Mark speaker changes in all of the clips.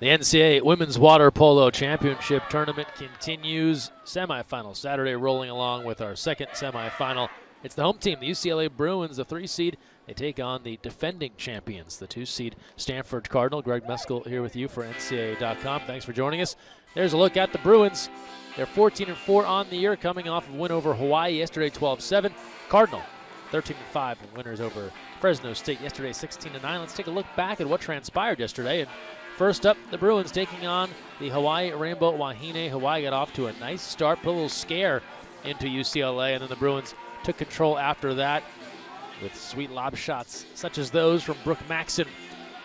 Speaker 1: The NCAA Women's Water Polo Championship Tournament continues. Semifinal Saturday rolling along with our second semifinal. It's the home team, the UCLA Bruins, the 3 seed. They take on the defending champions, the 2 seed Stanford Cardinal. Greg Meskel here with you for NCAA.com. Thanks for joining us. There's a look at the Bruins. They're 14-4 on the year, coming off of a win over Hawaii yesterday, 12-7. Cardinal, 13-5, and winners over Fresno State yesterday, 16-9. Let's take a look back at what transpired yesterday. And first up, the Bruins taking on the Hawaii Rainbow Wahine. Hawaii got off to a nice start, put a little scare into UCLA, and then the Bruins took control after that with sweet lob shots such as those from Brooke Maxson,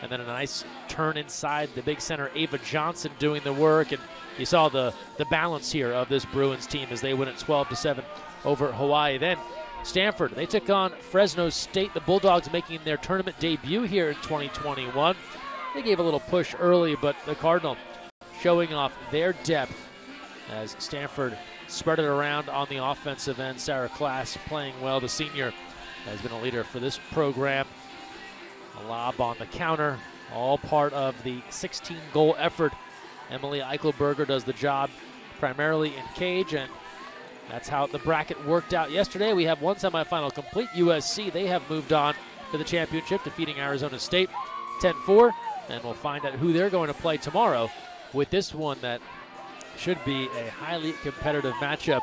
Speaker 1: and then a nice turn inside the big center, Ava Johnson, doing the work. And you saw the balance here of this Bruins team as they win at 12-7 over Hawaii. Then Stanford, they took on Fresno State. The Bulldogs making their tournament debut here in 2021. They gave a little push early, but the Cardinal showing off their depth as Stanford spread it around on the offensive end. Sarah Klass playing well. The senior has been a leader for this program. A lob on the counter, all part of the 16-goal effort. Emily Eichelberger does the job primarily in cage, and that's how the bracket worked out yesterday. We have one semifinal complete. USC, they have moved on to the championship, defeating Arizona State 10-4, and we'll find out who they're going to play tomorrow with this one that should be a highly competitive matchup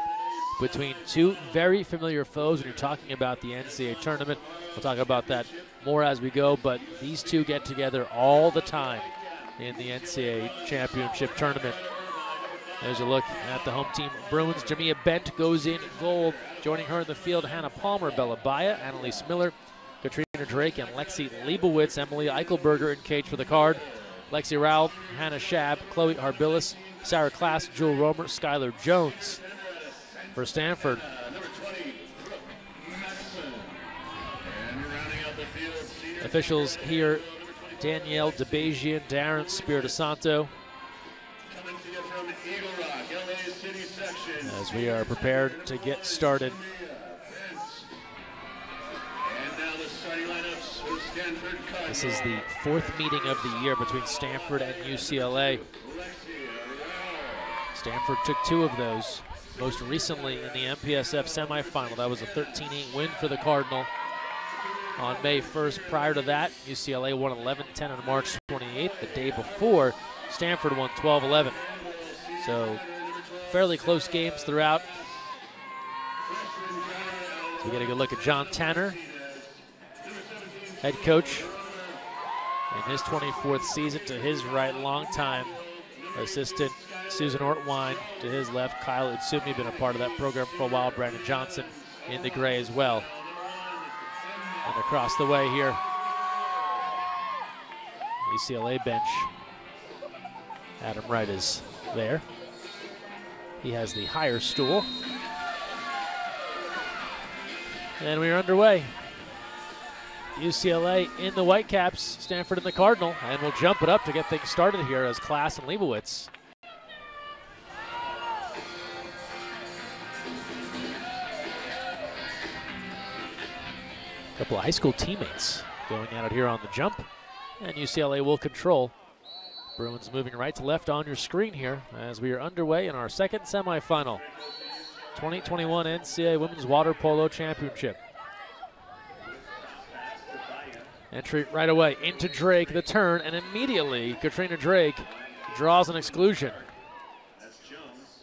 Speaker 1: between two very familiar foes when you're talking about the NCAA tournament. We'll talk about that more as we go, but these two get together all the time in the NCAA championship tournament. There's a look at the home team Bruins. Jahmea Bent goes in goal. Joining her in the field, Hannah Palmer, Bella Baya, Annalise Miller, Katrina Drake, and Lexi Leibowitz. Emily Eichelberger in cage for the Card. Lexi Rowell, Hannah Shab, Chloe Harbilis, Sarah Klass, Jewel Romer, Skylar Jones. For Stanford, officials here, Danielle DeBejian, Darren Spirito Santo. As we are prepared to get started. This is the 4th meeting of the year between Stanford and UCLA. Stanford took 2 of those, most recently in the MPSF semifinal. That was a 13-8 win for the Cardinal on May 1st. Prior to that, UCLA won 11-10 on March 28th. The day before, Stanford won 12-11. So fairly close games throughout. So we get a good look at John Tanner, head coach in his 24th season. To his right, longtime assistant Susan Ortwine. To his left, Kyle Utsumi, been a part of that program for a while. Brandon Johnson in the gray as well. And across the way here, UCLA bench. Adam Wright is there. He has the higher stool. And we are underway. UCLA in the Whitecaps, Stanford in the Cardinal, and we'll jump it up to get things started here as Klass and Leibowitz. A couple of high school teammates going at it here on the jump, and UCLA will control. Bruins moving right to left on your screen here as we are underway in our second semifinal. 2021 NCAA Women's Water Polo Championship. Entry right away into Drake, the turn, and immediately Katrina Drake draws an exclusion.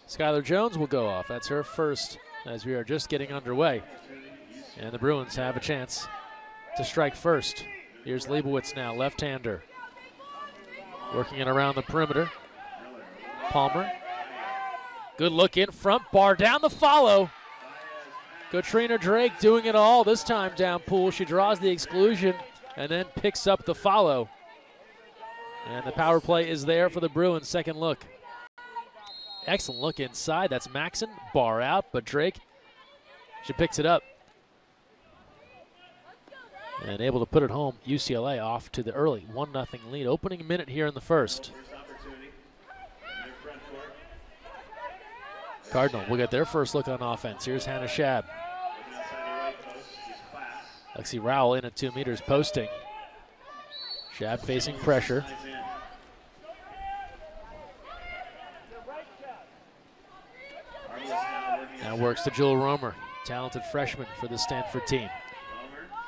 Speaker 1: Skylar Jones will go off. That's her first as we are just getting underway. And the Bruins have a chance to strike first. Here's Leibowitz now, left-hander. Working it around the perimeter. Palmer. Good look in front, bar down the follow. Katrina Drake doing it all, this time down pool. She draws the exclusion and then picks up the follow. And the power play is there for the Bruins. Second look. Excellent look inside. That's Maxson, bar out, but Drake, she picks it up. And able to put it home. UCLA off to the early 1-0 lead. Opening minute here in the first. Cardinal will get their first look on offense. Here's Hannah Shab. Lexi Rowell in at 2 meters posting. Shab facing pressure. Now works to Jewel Romer, talented freshman for the Stanford team.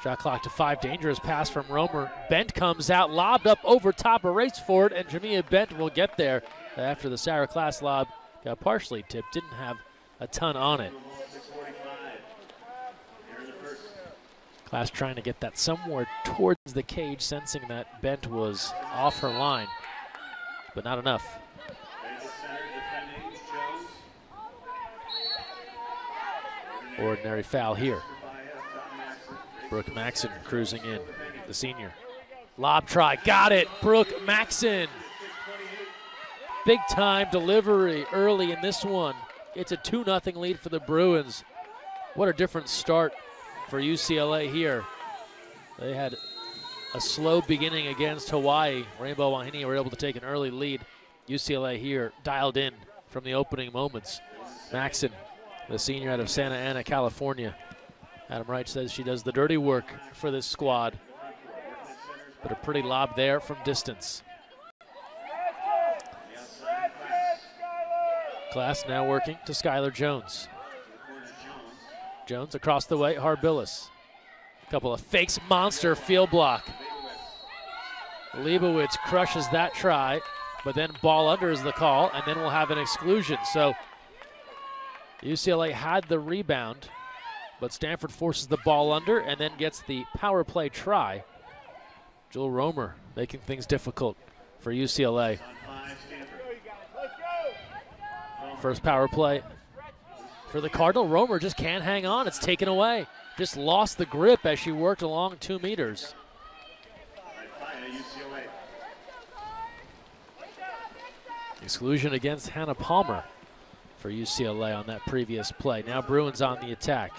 Speaker 1: Shot clock to 5, dangerous pass from Romer. Bent comes out, lobbed up over top, a race for it, and Jahmea Bent will get there after the Sarah Class lob got partially tipped, didn't have a ton on it. Class trying to get that somewhere towards the cage, sensing that Bent was off her line, but not enough. Ordinary foul here. Brooke Maxson cruising in, the senior. Lob try, got it, Brooke Maxson. Big time delivery early in this one. It's a 2-0 lead for the Bruins. What a different start for UCLA here. They had a slow beginning against Hawaii. Rainbow Wahine were able to take an early lead. UCLA here dialed in from the opening moments. Maxson, the senior out of Santa Ana, California. Adam Wright says she does the dirty work for this squad. But a pretty lob there from distance. Class now working to Skylar Jones. Jones across the way, Harbillas. A couple of fakes, monster field block. Leibowitz crushes that try, but then ball under is the call, and then we'll have an exclusion. So UCLA had the rebound, but Stanford forces the ball under and then gets the power play try. Jewel Romer making things difficult for UCLA. First power play for the Cardinal. Romer just can't hang on. It's taken away. Just lost the grip as she worked along 2 meters. Exclusion against Hannah Palmer for UCLA on that previous play. Now Bruins on the attack.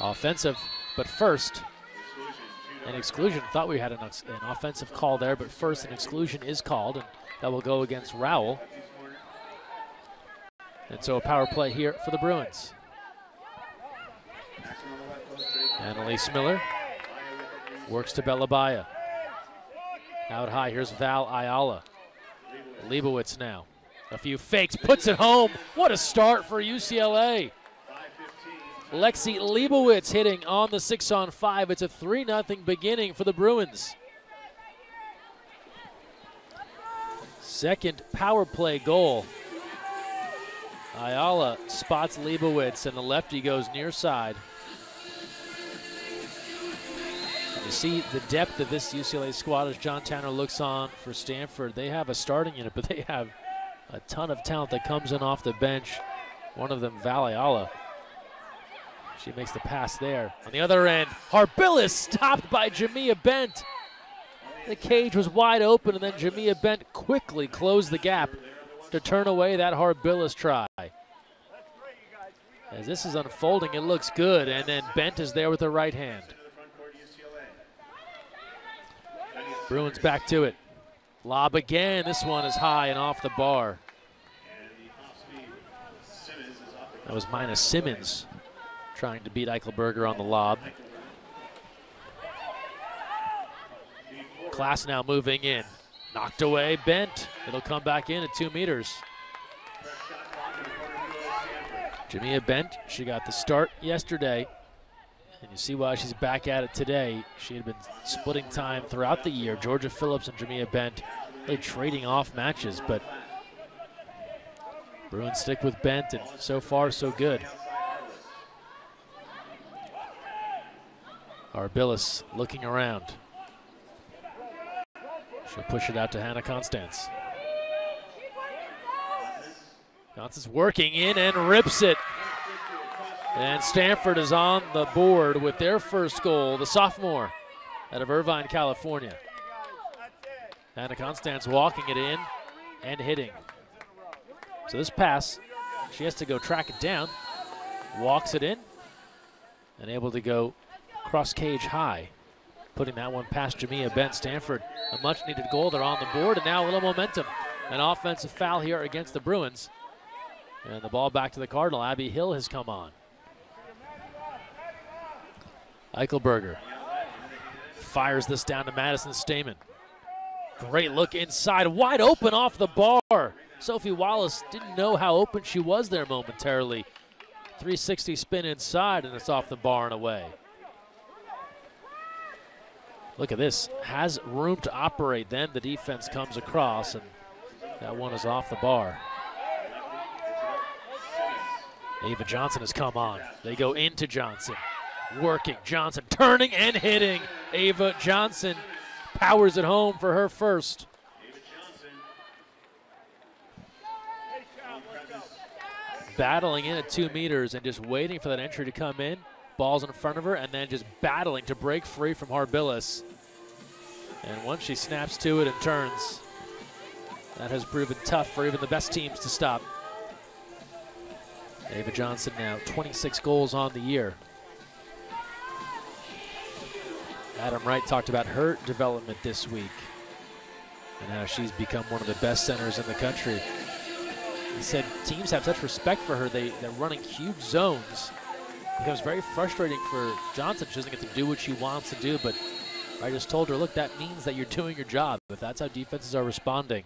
Speaker 1: Offensive, but first an exclusion. Thought we had an offensive call there, but first an exclusion is called, and that will go against Rowell. And so a power play here for the Bruins. Annalise Miller works to Belabaya. Out high, here's Val Ayala. Leibowitz now. A few fakes, puts it home. What a start for UCLA. Lexi Leibowitz hitting on the 6-on-5. It's a 3-0 beginning for the Bruins. Second power play goal. Ayala spots Leibowitz, and the lefty goes near side. You see the depth of this UCLA squad as John Tanner looks on for Stanford. They have a starting unit, but they have a ton of talent that comes in off the bench. One of them, Val Ayala. She makes the pass there. On the other end, Harbillas stopped by Jahmea Bent. The cage was wide open, and then Jahmea Bent quickly closed the gap to turn away that Harbillas try. As this is unfolding, it looks good, and then Bent is there with the right hand. Bruins back to it. Lob again. This one is high and off the bar. That was Mina Simmons trying to beat Eichelberger on the lob. Class now moving in. Knocked away, Bent. It'll come back in at 2 meters. Jahmea Bent, she got the start yesterday, and you see why she's back at it today. She had been splitting time throughout the year. Georgia Phillips and Jahmea Bent really trading off matches, but Bruins stick with Bent, and so far so good. Harbillas looking around. She'll push it out to Hannah Constance. Constance working in and rips it. And Stanford is on the board with their first goal, the sophomore out of Irvine, California. Hannah Constance walking it in and hitting. So this pass, she has to go track it down, walks it in, and able to go cross cage high, putting that one past Jahmea Bent. Stanford, a much needed goal. They're on the board, and now a little momentum. An offensive foul here against the Bruins. And the ball back to the Cardinal. Abby Hill has come on. Eichelberger fires this down to Madison Stamen. Great look inside, wide open off the bar. Sophie Wallace didn't know how open she was there momentarily. 360 spin inside, and it's off the bar and away. Look at this, has room to operate, then the defense comes across, and that one is off the bar. Ava Johnson has come on. They go into Johnson, working, Johnson turning and hitting. Ava Johnson powers it home for her first. Battling in at 2 meters and just waiting for that entry to come in. Ball's in front of her, and then just battling to break free from Harbillas. And once she snaps to it and turns, that has proven tough for even the best teams to stop. Ava Johnson now 26 goals on the year. Adam Wright talked about her development this week and how she's become one of the best centers in the country. He said teams have such respect for her, they're running huge zones. It becomes very frustrating for Johnson. She doesn't get to do what she wants to do, but I just told her, look, that means that you're doing your job. If that's how defenses are responding,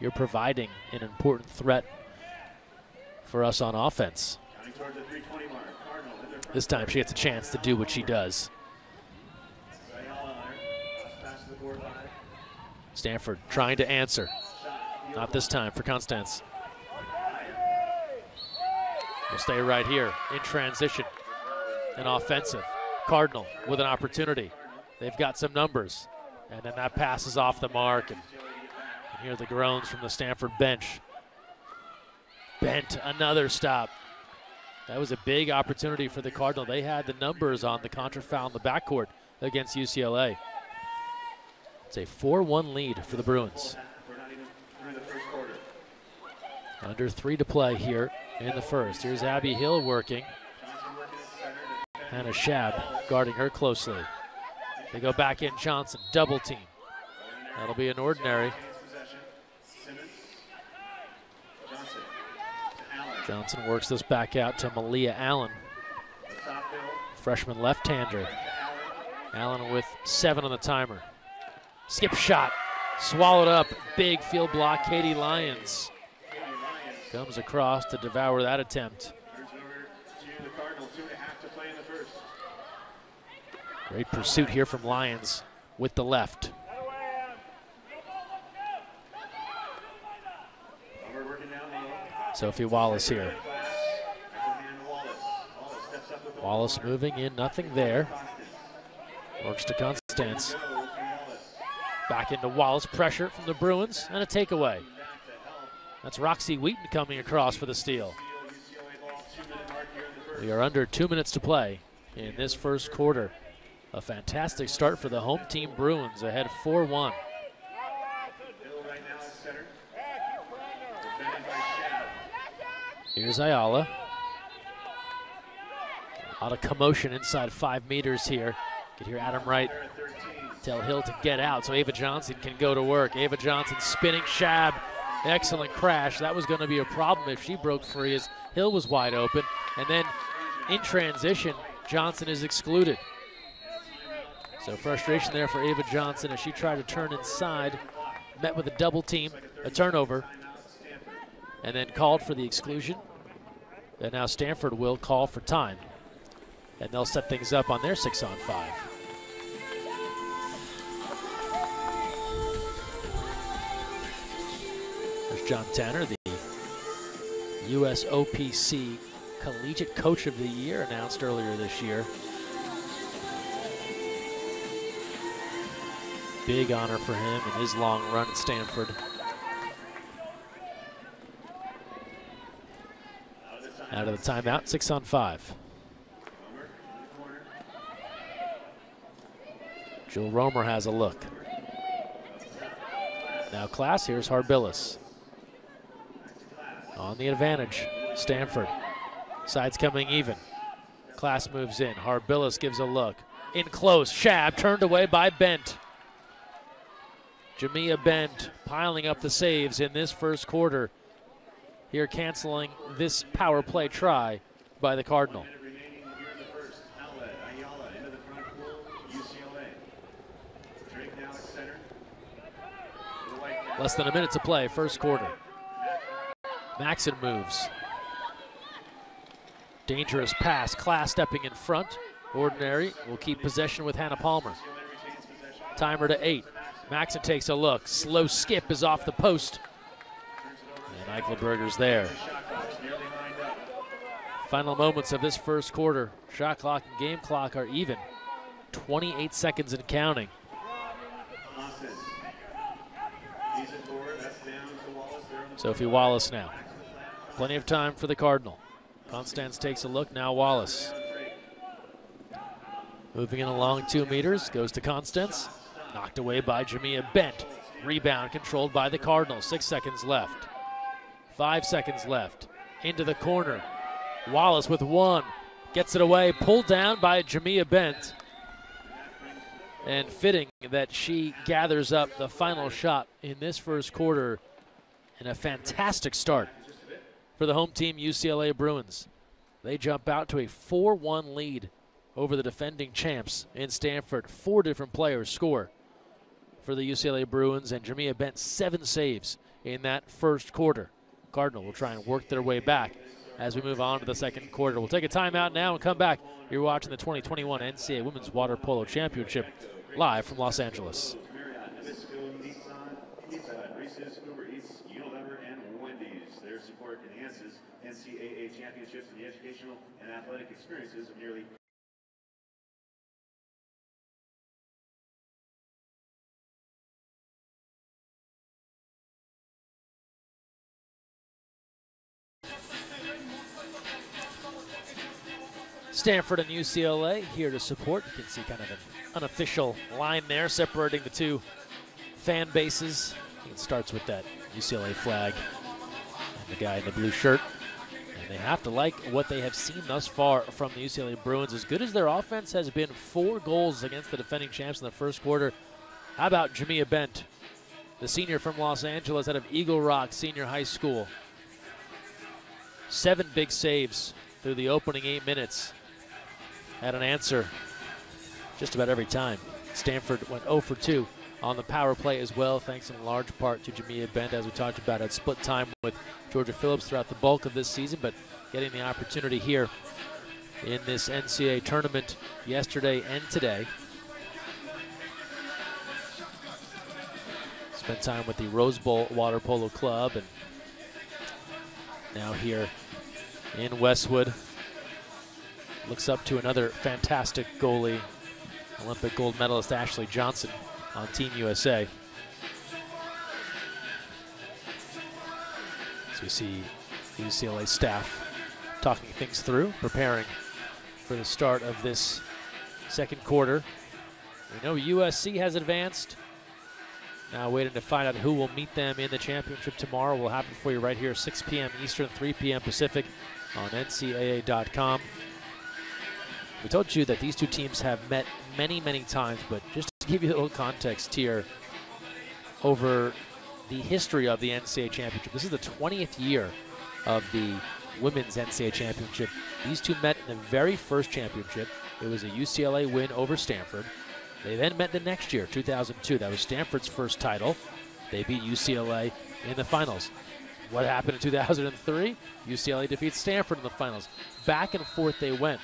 Speaker 1: you're providing an important threat for us on offense. This time she gets a chance to do what she does. Stanford trying to answer. Not this time for Constance. We'll stay right here in transition and offensive. Cardinal with an opportunity. They've got some numbers. And then that pass is off the mark. And you can hear the groans from the Stanford bench. Bent, another stop. That was a big opportunity for the Cardinal. They had the numbers on the contra foul in the backcourt against UCLA. It's a 4-1 lead for the Bruins. Under 3 to play here in the first. Here's Abby Hill working. Hannah Shab guarding her closely. They go back in Johnson, double team. That'll be an ordinary. Johnson works this back out to Malia Allen. Freshman left-hander. Allen with 7 on the timer. Skip shot, swallowed up, big field block. Katie Lyons comes across to devour that attempt. Great pursuit here from Lyons with the left. Sophie Wallace here. Wallace moving in, nothing there. Works to Constance. Back into Wallace, pressure from the Bruins, and a takeaway. That's Roxy Wheaton coming across for the steal. We are under 2 minutes to play in this first quarter. A fantastic start for the home team Bruins, ahead 4-1. Here's Ayala. A lot of commotion inside 5 meters here. You can hear Adam Wright tell Hill to get out so Ava Johnson can go to work. Ava Johnson spinning Shab. Excellent crash. That was going to be a problem if she broke free as Hill was wide open. And then in transition, Johnson is excluded. So frustration there for Ava Johnson as she tried to turn inside. Met with a double team, a turnover, and then called for the exclusion. And now Stanford will call for time. And they'll set things up on their 6-on-5. There's John Tanner, the USOPC Collegiate Coach of the Year, announced earlier this year. Big honor for him in his long run at Stanford. Out of the timeout, 6-on-5. Jewel Romer has a look. Now Class, here's Harbillas. On the advantage, Stanford. Sides coming even. Class moves in, Harbillas gives a look. In close, Shab turned away by Bent. Jahmea Bent piling up the saves in this first quarter. Here canceling this power play try by the Cardinal. Less than a minute to play, first quarter. Maxson moves. Dangerous pass. Class stepping in front. Ordinary will keep possession with Hannah Palmer. Timer to 8. Maxson takes a look. Slow skip is off the post. And Eichelberger's there. Final moments of this first quarter. Shot clock and game clock are even. 28 seconds and counting. Sophie Wallace now. Plenty of time for the Cardinal. Constance takes a look, now Wallace. Moving in along 2 meters, goes to Constance. Knocked away by Jahmea Bent. Rebound controlled by the Cardinals. 6 seconds left. 5 seconds left. Into the corner. Wallace with 1. Gets it away. Pulled down by Jahmea Bent. And fitting that she gathers up the final shot in this first quarter. And a fantastic start for the home team, UCLA Bruins. They jump out to a 4-1 lead over the defending champs in Stanford. 4 different players score for the UCLA Bruins, and Jahmea Bent 7 saves in that first quarter. Cardinal will try and work their way back as we move on to the second quarter. We'll take a timeout now and come back. You're watching the 2021 NCAA Women's Water Polo Championship live from Los Angeles.
Speaker 2: Their support enhances NCAA championships and the educational and athletic experiences of nearly
Speaker 1: Stanford and UCLA here to support. You can see kind of an unofficial line there separating the two fan bases. I think it starts with that UCLA flag and the guy in the blue shirt. And they have to like what they have seen thus far from the UCLA Bruins. As good as their offense has been, 4 goals against the defending champs in the first quarter. How about Jahmea Bent, the senior from Los Angeles out of Eagle Rock Senior High School? 7 big saves through the opening 8 minutes. Had an answer just about every time. Stanford went 0 for 2 on the power play as well, thanks in large part to Jahmea Bent, as we talked about. Had split time with Georgia Phillips throughout the bulk of this season, but getting the opportunity here in this NCAA tournament yesterday and today. Spent time with the Rose Bowl Water Polo Club, and now here in Westwood. Looks up to another fantastic goalie, Olympic gold medalist Ashley Johnson on Team USA. So we see the UCLA staff talking things through, preparing for the start of this second quarter. We know USC has advanced. Now waiting to find out who will meet them in the championship tomorrow. We'll have it for you right here, 6 p.m. Eastern, 3 p.m. Pacific on NCAA.com. We told you that these two teams have met many, many times, but just to give you a little context here, over the history of the NCAA championship, this is the 20th year of the women's NCAA championship. These two met in the very first championship. It was a UCLA win over Stanford. They then met the next year, 2002. That was Stanford's first title. They beat UCLA in the finals. What happened in 2003? UCLA defeats Stanford in the finals. Back and forth they went.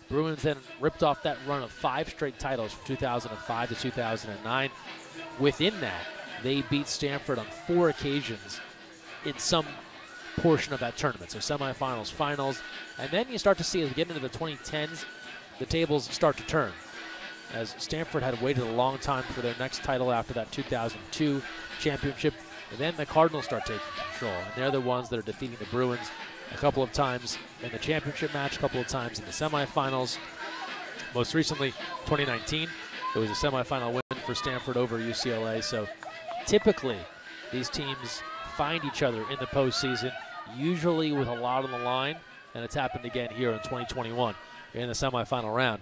Speaker 1: Bruins then ripped off that run of 5 straight titles from 2005 to 2009. Within that, they beat Stanford on 4 occasions in some portion of that tournament. So semifinals, finals, and then you start to see as we get into the 2010s, the tables start to turn. As Stanford had waited a long time for their next title after that 2002 championship, and then the Cardinals start taking control, and they're the ones that are defeating the Bruins a couple of times in the championship match, a couple of times in the semifinals. Most recently, 2019, it was a semifinal win for Stanford over UCLA. So typically, these teams find each other in the postseason, usually with a lot on the line, and it's happened again here in 2021 in the semifinal round.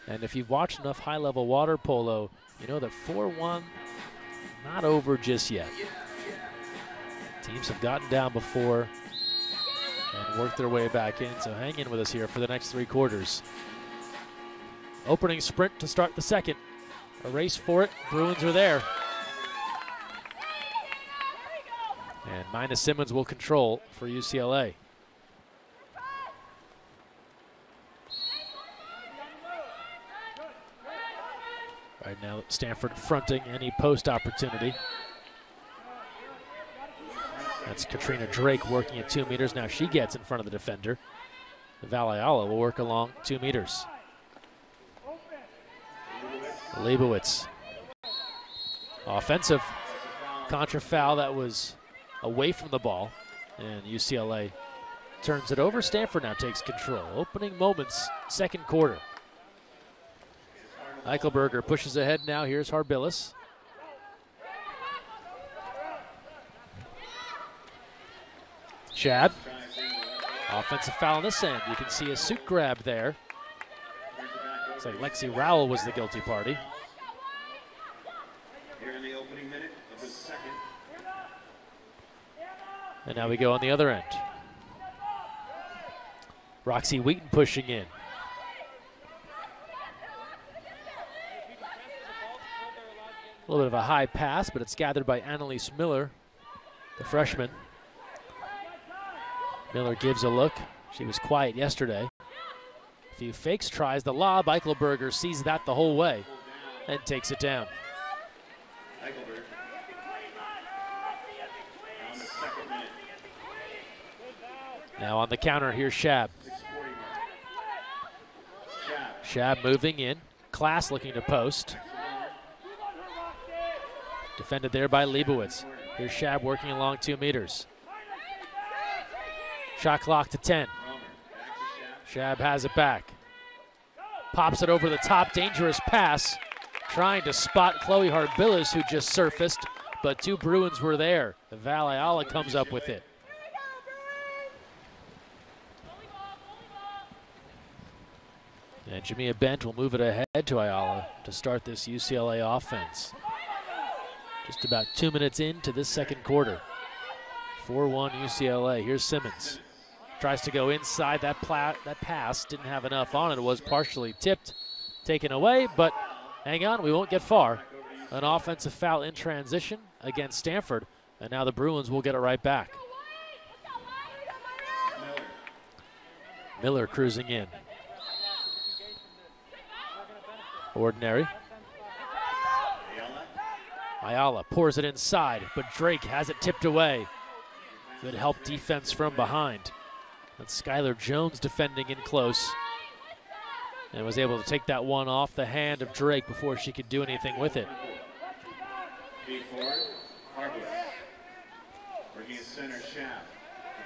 Speaker 1: And if you've watched enough high-level water polo, you know that 4-1, not over just yet. Teams have gotten down before and worked their way back in, so hang in with us here for the next 3 quarters. Opening sprint to start the second. A race for it. Bruins are there. And And Mina Simmons will control for UCLA. Right now, Stanford fronting any post opportunity. That's Katrina Drake working at 2 meters. Now she gets in front of the defender. Valiala will work along 2 meters. Leibowitz. Offensive contra foul that was away from the ball. And UCLA turns it over. Stanford now takes control. Opening moments, second quarter. Eichelberger pushes ahead now. Here's Harbilas. Shab. Offensive foul on this end. You can see a suit grab there. Looks like Lexi Rowell was the guilty party.
Speaker 2: Here in the opening minute of the second.
Speaker 1: And now we go on the other end. Roxy Wheaton pushing in. A little bit of a high pass, but it's gathered by Annalise Miller, the freshman. Miller gives a look. She was quiet yesterday. A few fakes, tries the lob. Eichelberger sees that the whole way and takes it down. Now on the counter, here's Shab. Shab moving in. Class looking to post. Defended there by Leibowitz. Here's Shab working along 2 meters. Shot clock to 10. Shab has it back. Pops it over the top, dangerous pass. Trying to spot Chloe Harbilas, who just surfaced, but 2 Bruins were there. Valiala comes up with it. And Jahmea Bent will move it ahead to Ayala to start this UCLA offense. Just about 2 minutes into this second quarter. 4-1 UCLA. Here's Simmons. Tries to go inside. That pass didn't have enough on it. It was partially tipped, taken away, but hang on, we won't get far. An offensive foul in transition against Stanford, and now the Bruins will get it right back. Miller cruising in. Ordinary. Ayala pours it inside, but Drake has it tipped away. Good help defense from behind. That's Skylar Jones defending in close. And was able to take that one off the hand of Drake before she could do anything with it.
Speaker 2: Working center Shab.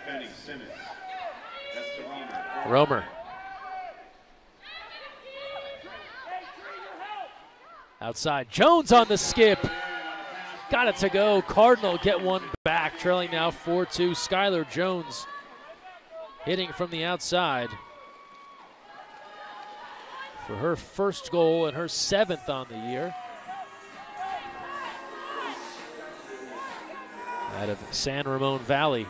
Speaker 2: Defending Simmons. That's to
Speaker 1: Romer. Outside, Jones on the skip. Got it to go. Cardinal get one back, trailing now 4-2. Skylar Jones hitting from the outside for her first goal and her 7th on the year. Out of San Ramon Valley.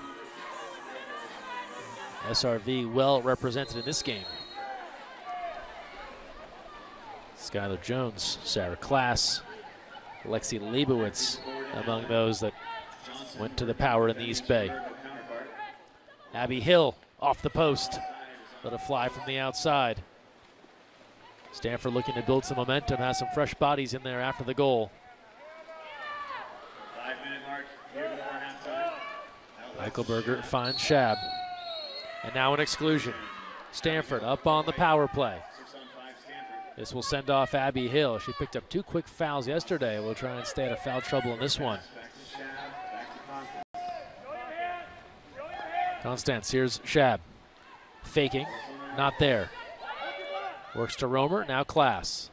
Speaker 1: SRV well represented in this game. Skylar Jones, Sarah Klass, Lexi Leibowitz among those that went to the Power in the East Bay. Abby Hill off the post. Let it fly from the outside. Stanford looking to build some momentum, has some fresh bodies in there after the goal.
Speaker 2: 5-minute mark here before halftime.
Speaker 1: Eichelberger finds Shab. And now an exclusion. Stanford up on the power play. This will send off Abby Hill. She picked up 2 quick fouls yesterday. We'll try and stay out of foul trouble in this one. Constance, here's Shab. Faking, not there. Works to Romer, now Klass.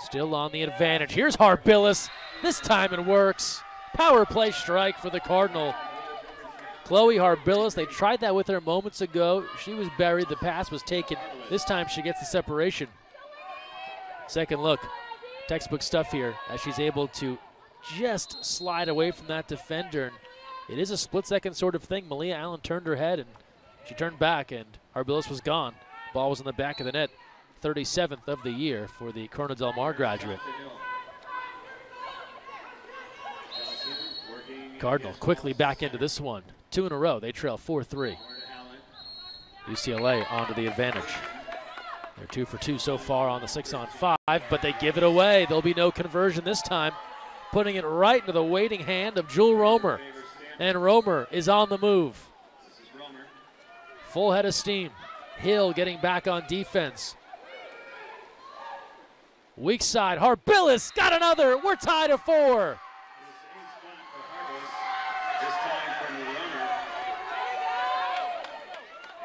Speaker 1: Still on the advantage. Here's Harbilas. This time it works. Power play strike for the Cardinal. Chloe Harbilas, they tried that with her moments ago. She was buried, the pass was taken. This time she gets the separation. Second look, textbook stuff here as she's able to just slide away from that defender. And it is a split-second sort of thing. Malia Allen turned her head and she turned back and Harbilas was gone. Ball was in the back of the net. 37th of the year for the Corona Del Mar graduate.
Speaker 2: Working
Speaker 1: Cardinal quickly back into this one. 2 in a row. They trail 4-3. UCLA onto the advantage. They're 2 for 2 so far on the 6-on-5, but they give it away. There'll be no conversion this time, putting it right into the waiting hand of Jewel Romer. And Romer is on the move. Full head of steam. Hill getting back on defense. Weak side, Harbillas got another. We're tied at 4.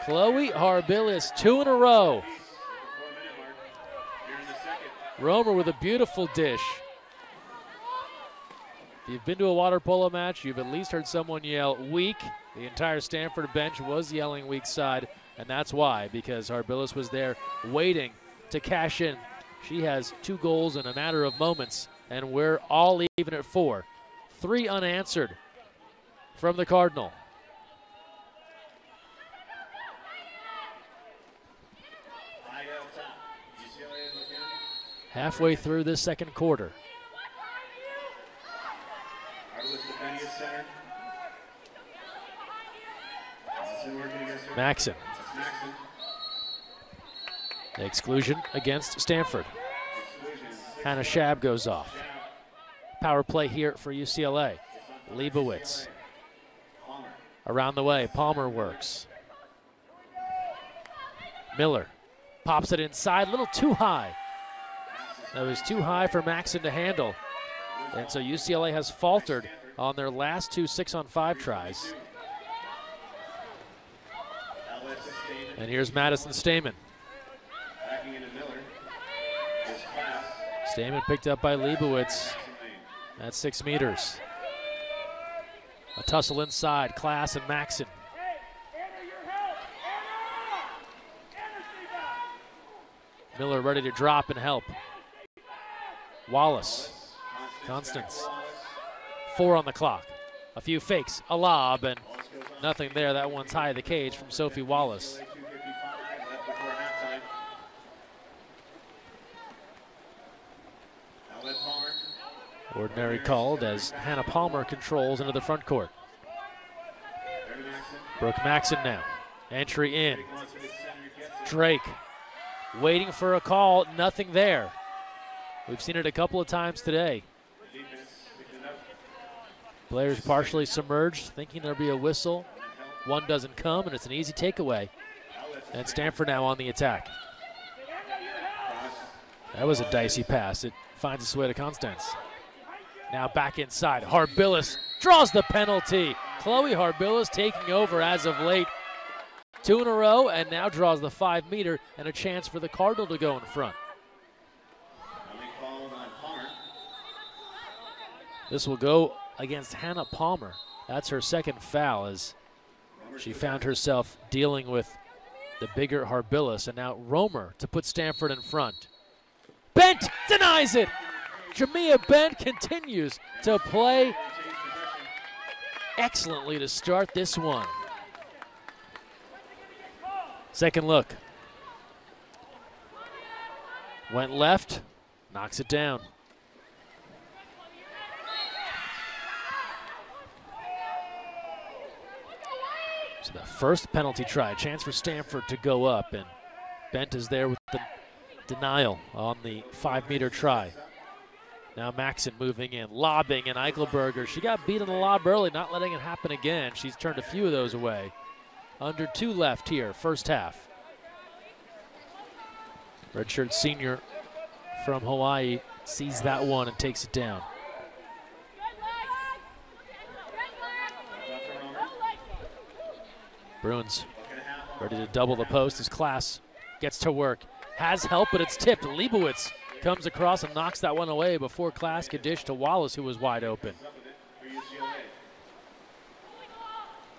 Speaker 1: Chloe Harbillas, 2 in a row. Romer with a beautiful dish. If you've been to a water polo match, you've at least heard someone yell weak. The entire Stanford bench was yelling weak side, and that's why, because Harbillas was there waiting to cash in. She has 2 goals in a matter of moments, and we're all even at 4. 3 unanswered from the Cardinal. Halfway through this second quarter. Maxson. The exclusion against Stanford. Hannah Shab goes off. Power play here for UCLA. Leibowitz. Around the way, Palmer works. Miller pops it inside, a little too high. That was too high for Maxson to handle. And so UCLA has faltered on their last 2 6-on-5 tries. And here's Madison Stamen. Stamen picked up by Leibowitz at 6 meters. A tussle inside, Class and Maxson. Miller ready to drop and help. Wallace, Constance, 4 on the clock. A few fakes, a lob, and nothing there. That one's high of the cage from Sophie Wallace. Ordinary called as Hannah Palmer controls into the front court. Brooke Maxson now. Entry in. Drake waiting for a call, nothing there. We've seen it a couple of times today. Players partially submerged, thinking there'll be a whistle. One doesn't come, and it's an easy takeaway. And Stanford now on the attack. That was a dicey pass. It finds its way to Constance. Now back inside. Harbillas draws the penalty. Chloe Harbillas taking over as of late. 2 in a row, and now draws the 5-meter and a chance for the Cardinal to go in front. This will go against Hannah Palmer. That's her second foul as she found herself dealing with the bigger Harbillas, and now Romer to put Stanford in front. Bent denies it. Jahmea Bent continues to play excellently to start this one. Second look. Went left, knocks it down. So the first penalty try, a chance for Stanford to go up, and Bent is there with the denial on the 5-meter try. Now Maxson moving in, lobbing, and Eichelberger. She got beat on the lob early, not letting it happen again. She's turned a few of those away. Under 2 left here, first half. Redshirt senior from Hawaii sees that one and takes it down. Bruins ready to double the post as Class gets to work. Has help, but it's tipped. Leibowitz comes across and knocks that one away before Class could dish to Wallace, who was wide open.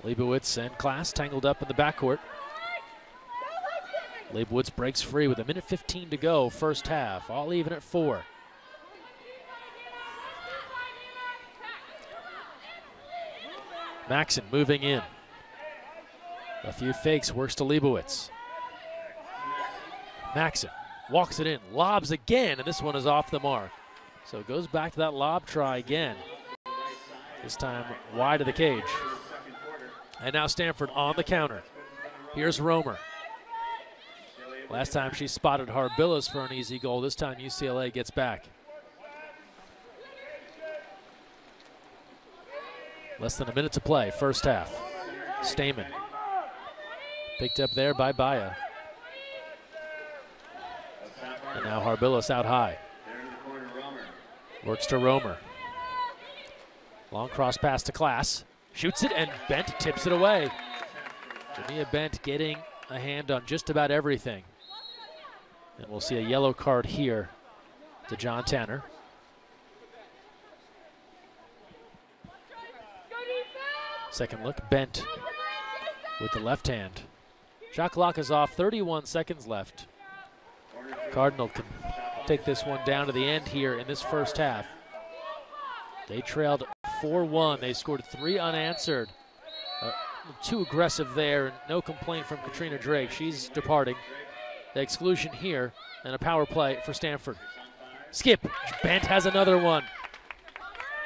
Speaker 1: Leibowitz and Class tangled up in the backcourt. Leibowitz breaks free with 1:15 to go, first half, all even at 4. Maxson moving in. A few fakes, works to Leibowitz. Maxson walks it in, lobs again, and this one is off the mark. So it goes back to that lob try again. This time wide of the cage. And now Stanford on the counter. Here's Romer. Last time she spotted Harbillas for an easy goal. This time UCLA gets back. Less than a minute to play, first half. Stamen. Picked up there by Baya. And now Harbillas out high. Works to Romer. Long cross pass to Class. Shoots it and Bent tips it away. Jahmea Bent getting a hand on just about everything. And we'll see a yellow card here to John Tanner. Second look, Bent with the left hand. Shot clock is off, 31 seconds left. Cardinal can take this one down to the end here in this first half. They trailed 4-1. They scored 3 unanswered. Too aggressive there, and no complaint from Katrina Drake. She's departing. The exclusion here, and a power play for Stanford. Skip, Bent has another one.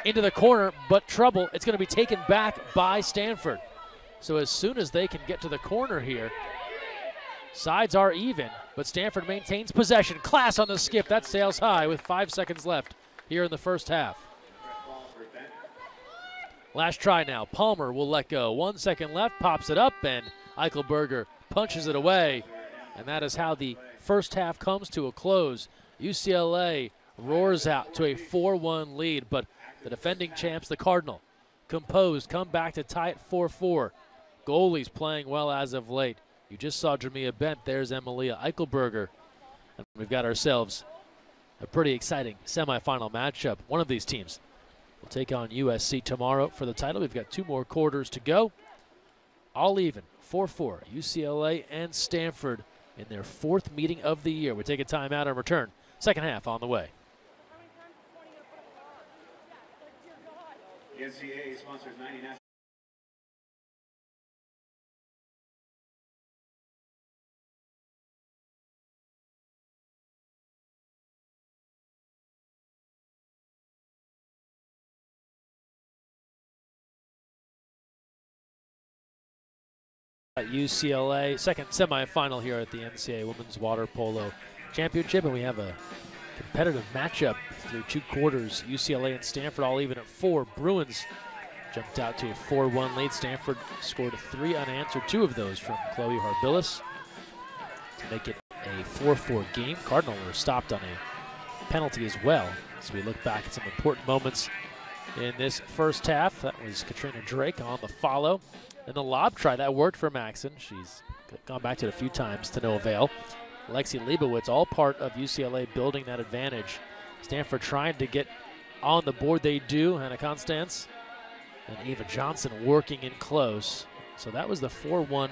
Speaker 1: Into the corner, but trouble. It's going to be taken back by Stanford. So as soon as they can get to the corner here, sides are even, but Stanford maintains possession. Class on the skip, that sails high with 5 seconds left here in the first half. Last try now, Palmer will let go. 1 second left, pops it up, and Eichelberger punches it away. And that is how the first half comes to a close. UCLA roars out to a 4-1 lead, but the defending champs, the Cardinal, composed, come back to tie it 4-4. Goalies playing well as of late. You just saw Jahmea Bent. There's Emilia Eichelberger. And we've got ourselves a pretty exciting semifinal matchup. One of these teams will take on USC tomorrow for the title. We've got 2 more quarters to go. All even, 4-4. UCLA and Stanford in their 4th meeting of the year. We take a timeout and return. Second half on the way.
Speaker 2: The NCAA sponsors 90 national.
Speaker 1: At UCLA, second semifinal here at the NCAA Women's Water Polo Championship, and we have a competitive matchup through 2 quarters. UCLA and Stanford all even at 4. Bruins jumped out to a 4-1 lead. Stanford scored 3 unanswered, 2 of those from Chloe Harbillas to make it a 4-4 game. Cardinal were stopped on a penalty as well. As we look back at some important moments in this first half, that was Katrina Drake on the follow. And the lob try, that worked for Maxson. She's gone back to it a few times to no avail. Lexi Leibowitz, all part of UCLA building that advantage. Stanford trying to get on the board, they do. Hannah Constance and Eva Johnson working in close. So that was the 4-1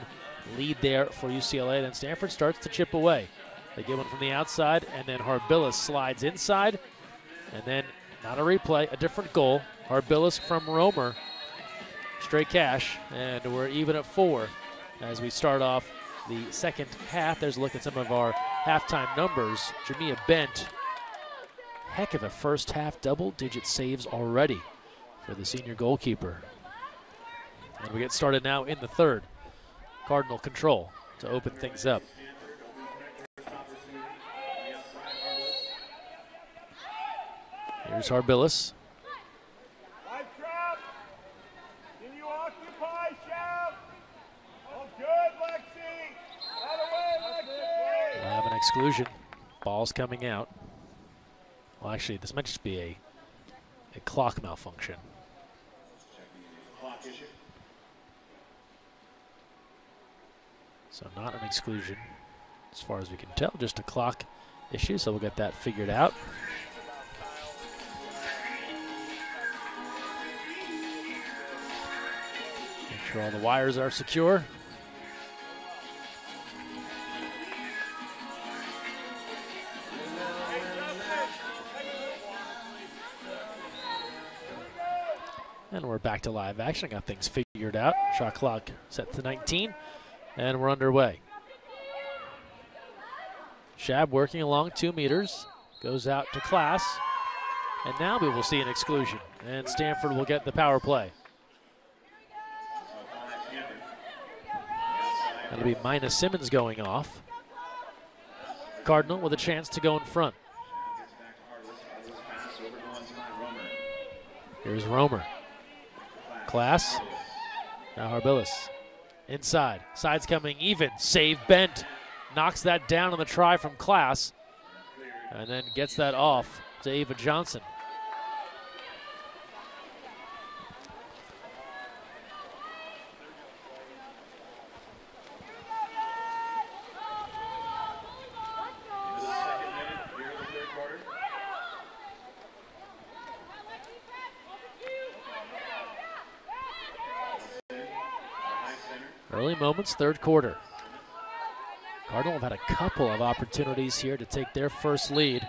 Speaker 1: lead there for UCLA. Then Stanford starts to chip away. They get one from the outside, and then Harbillas slides inside. And then, not a replay, a different goal. Harbillas from Romer. Straight cash, and we're even at 4 as we start off the second half. There's a look at some of our halftime numbers. Jahmea Bent, heck of a first half, double-digit saves already for the senior goalkeeper. And we get started now in the third. Cardinal control to open things up. Here's Harbillas. Exclusion. Ball's coming out. Well, actually, this might just be a clock malfunction. So not an exclusion, as far as we can tell, just a clock issue, so we'll get that figured out. Make sure all the wires are secure. And we're back to live action. Got things figured out. Shot clock set to 19, and we're underway. Shab working along 2 meters. Goes out to Class. And now we will see an exclusion, and Stanford will get the power play. That'll be Mina Simmons going off. Cardinal with a chance to go in front. Here's Romer. Class. Now Harbillas. Inside. Side's coming even. Save bent. Knocks that down on the try from Class. And then gets that off to Ava Johnson. Early moments, third quarter. Cardinal have had a couple of opportunities here to take their first lead.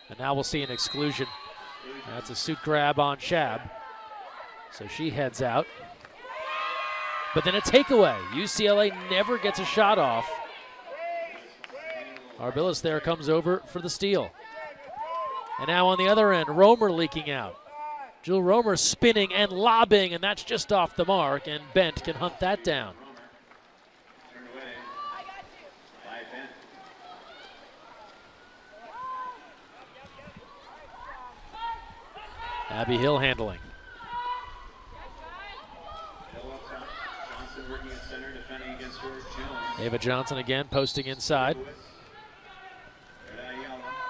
Speaker 1: And now we'll see an exclusion. That's a suit grab on Shab. So she heads out. But then a takeaway. UCLA never gets a shot off. Harbillas there comes over for the steal. And now on the other end, Romer leaking out. Jewel Romer spinning and lobbing, and that's just off the mark, and Bent can hunt that down. Abby Hill handling. Ava Johnson again posting inside.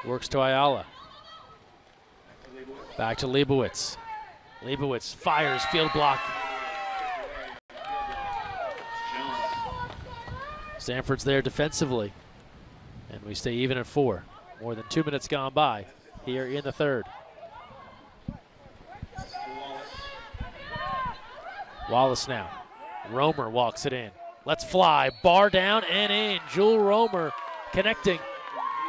Speaker 1: Works to Ayala. Back to Leibowitz. Leibowitz fires, field block. Stanford's there defensively. And we stay even at 4. More than 2 minutes gone by here in the third. Wallace now. Romer walks it in. Let's fly. Bar down and in. Jewel Romer connecting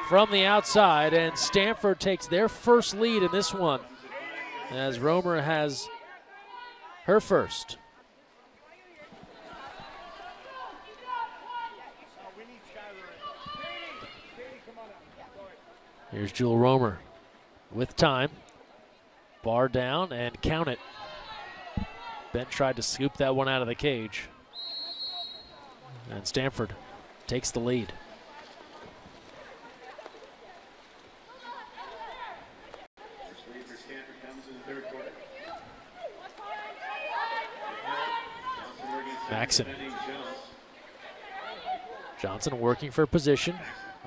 Speaker 1: from the outside, and Stanford takes their first lead in this one as Romer has her first. Here's Jewel Romer with time. Bar down and count it. Bent tried to scoop that one out of the cage. And Stanford takes the lead. Maxson. Johnson working for position.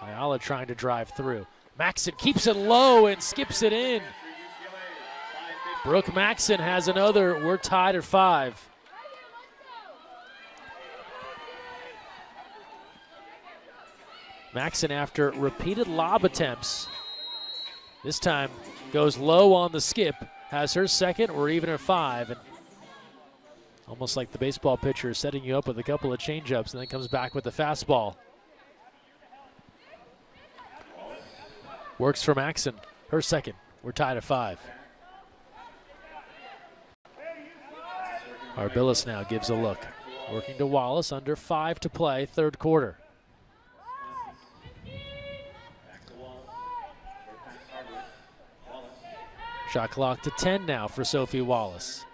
Speaker 1: Ayala trying to drive through. Maxson keeps it low and skips it in. Brooke Maxson has another. We're tied at 5. Maxson, after repeated lob attempts, this time goes low on the skip, has her second. We're even at 5. And almost like the baseball pitcher setting you up with a couple of changeups and then comes back with the fastball. Works for Maxson, her second. We're tied at 5. Harbillas now gives a look. Working to Wallace, under 5 to play, third quarter. Shot clock to 10 now for Sophie Wallace.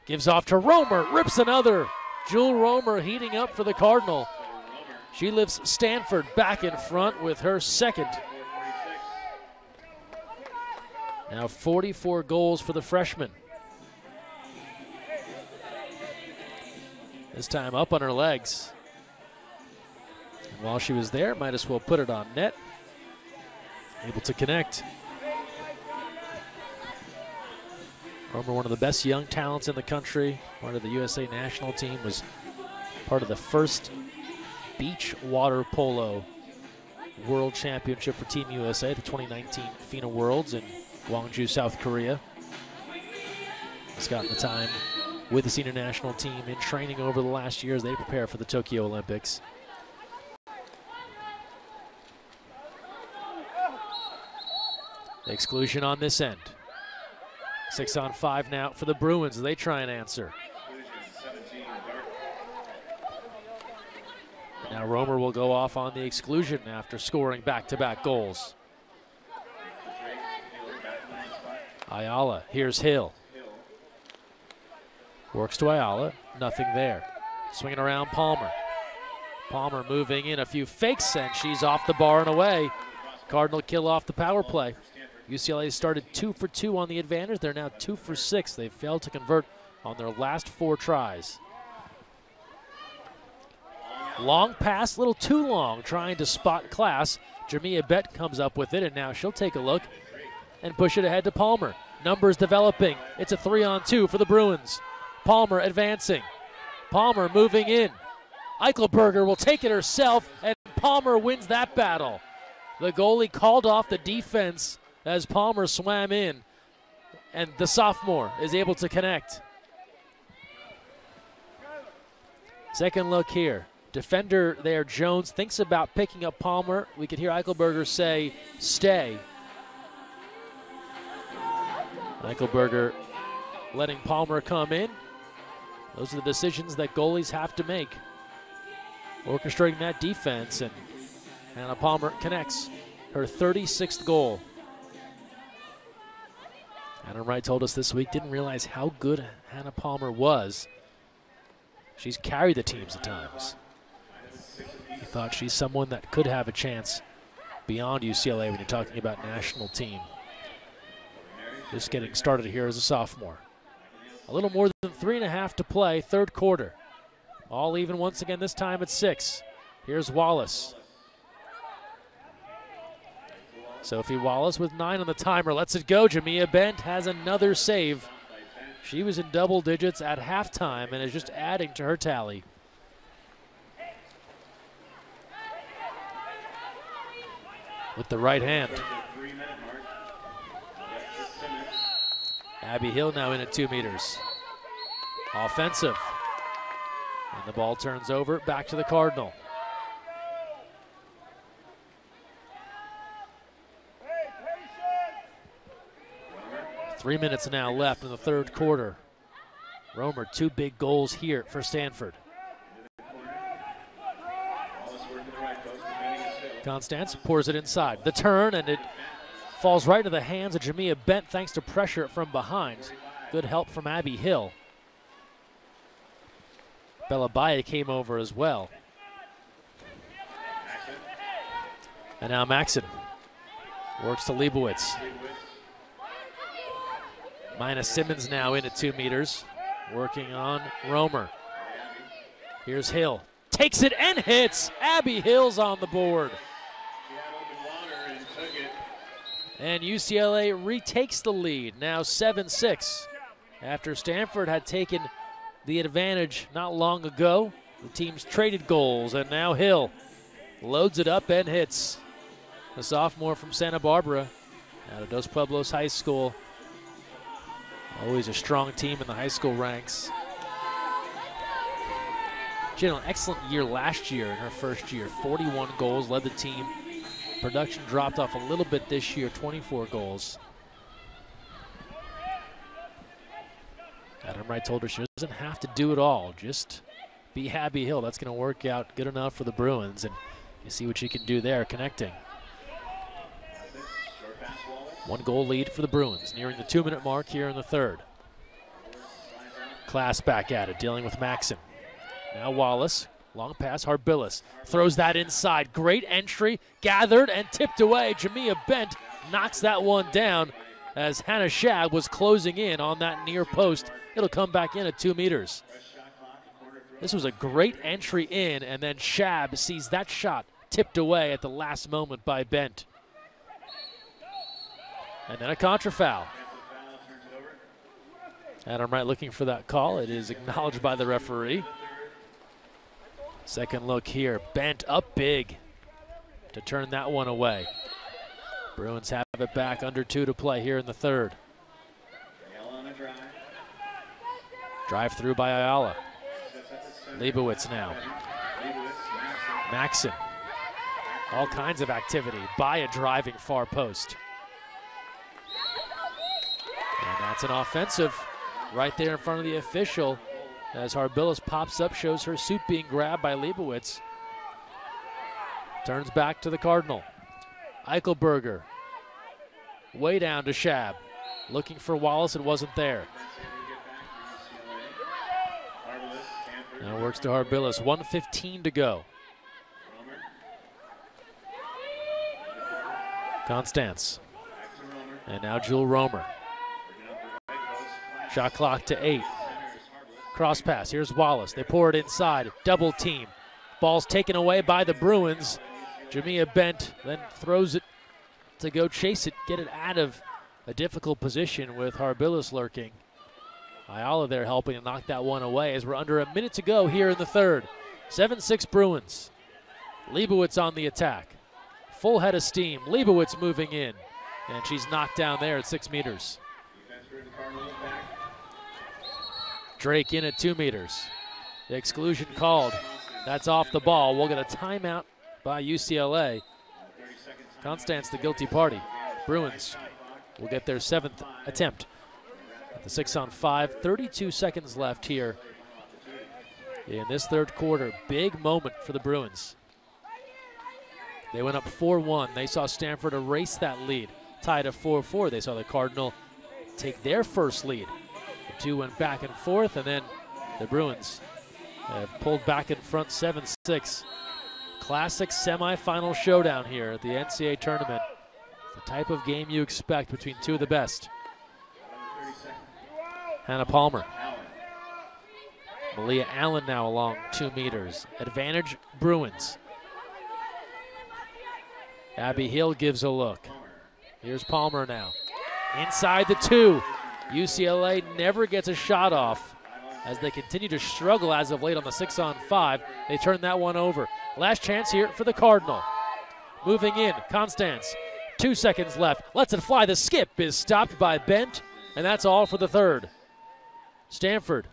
Speaker 1: Gives off to Romer, rips another. Jewel Romer heating up for the Cardinal. She lifts Stanford back in front with her second. Now 44 goals for the freshman. This time up on her legs. And while she was there, might as well put it on net. Able to connect. Romer, one of the best young talents in the country, part of the USA national team, was part of the first beach water polo world championship for Team USA, the 2019 FINA Worlds in Gwangju, South Korea. He's gotten the time with the senior national team in training over the last year as they prepare for the Tokyo Olympics. The exclusion on this end. 6 on 5 now for the Bruins as they try and answer. Now Romer will go off on the exclusion after scoring back-to-back goals. Ayala, here's Hill. Works to Ayala, nothing there. Swinging around Palmer. Palmer moving in, a few fakes, and she's off the bar and away. Cardinal kill off the power play. UCLA started 2 for 2 on the advantage. They're now 2 for 6. They failed to convert on their last 4 tries. Long pass, a little too long, trying to spot Class. Jahmea Bent comes up with it, and now she'll take a look and push it ahead to Palmer. Numbers developing. It's a 3-on-2 for the Bruins. Palmer advancing. Palmer moving in. Eichelberger will take it herself, and Palmer wins that battle. The goalie called off the defense as Palmer swam in, and the sophomore is able to connect. Second look here. Defender there, Jones, thinks about picking up Palmer. We could hear Eichelberger say, stay. Eichelberger letting Palmer come in. Those are the decisions that goalies have to make. Orchestrating that defense, and Hannah Palmer connects her 36th goal. Adam Wright told us this week, didn't realize how good Hannah Palmer was. She's carried the teams at times. He thought she's someone that could have a chance beyond UCLA when you're talking about national team. Just getting started here as a sophomore. A little more than 3.5 to play, third quarter. All even once again, this time at 6. Here's Wallace. Sophie Wallace with 9 on the timer, lets it go. Jahmea Bent has another save. She was in double digits at halftime and is just adding to her tally. With the right hand. Abby Hill now in at 2 meters. Offensive. And the ball turns over, back to the Cardinal. Three minutes now left in the third quarter. Romer, 2 big goals here for Stanford. Constance pours it inside. The turn, and it falls right into the hands of Jahmea Bent thanks to pressure from behind. Good help from Abby Hill. Belabaya came over as well. And now Maxson works to Leibowitz. Mina Simmons now in at 2 meters, working on Romer. Here's Hill. Takes it and hits. Abby Hill's on the board. And UCLA retakes the lead, now 7-6. After Stanford had taken the advantage not long ago, the teams traded goals, and now Hill loads it up and hits. The sophomore from Santa Barbara out of Dos Pueblos High School. Always a strong team in the high school ranks. She had an excellent year last year in her first year. 41 goals, led the team. Production dropped off a little bit this year, 24 goals. Adam Wright told her she doesn't have to do it all. Just be Abby Hill. That's going to work out good enough for the Bruins. And you see what she can do there, connecting. 1 goal lead for the Bruins, nearing the 2-minute mark here in the third. Class back at it, dealing with Maxson. Now Wallace, long pass, Harbillis throws that inside. Great entry, gathered and tipped away. Jahmea Bent knocks that one down as Hannah Shab was closing in on that near post. It'll come back in at 2 meters. This was a great entry in, and then Shab sees that shot tipped away at the last moment by Bent. And then a contra foul. Adam Wright looking for that call. It is acknowledged by the referee. Second look here. Bent up big to turn that one away. Bruins have it back, under 2 to play here in the third. Drive through by Ayala. Leibowitz now. Maxson. All kinds of activity by a driving far post. And that's an offensive right there in front of the official as Harbillis pops up, shows her suit being grabbed by Leibowitz. Turns back to the Cardinal. Eichelberger way down to Shab. Looking for Wallace, it wasn't there. Now works to Harbillas, 1:15 to go. Constance. And now Jewel Romer. Shot clock to 8. Cross pass, here's Wallace. They pour it inside, double team. Ball's taken away by the Bruins. Jahmea bent, then throws it to go chase it, get it out of a difficult position with Harbillas lurking. Ayala there helping to knock that one away as we're under a minute to go here in the third. 7-6 Bruins. Leibowitz on the attack. Full head of steam. Leibowitz moving in. And she's knocked down there at 6 meters. Drake in at 2 meters. The exclusion called. That's off the ball. We'll get a timeout by UCLA. Constance the guilty party. Bruins will get their 7th attempt. At the 6-on-5, 32 seconds left here in this third quarter. Big moment for the Bruins. They went up 4-1. They saw Stanford erase that lead. Tied at 4-4. They saw the Cardinal take their first lead. The two went back and forth, and then the Bruins have pulled back in front 7-6. Classic semifinal showdown here at the NCAA tournament. The type of game you expect between two of the best. Hannah Palmer. Malia Allen now along 2 meters. Advantage Bruins. Abby Hill gives a look. Here's Palmer now. Inside the 2. UCLA never gets a shot off as they continue to struggle as of late on the 6-on-5. They turn that one over. Last chance here for the Cardinal. Moving in, Constance. 2 seconds left. Lets it fly. The skip is stopped by Bent, and that's all for the third. Stanford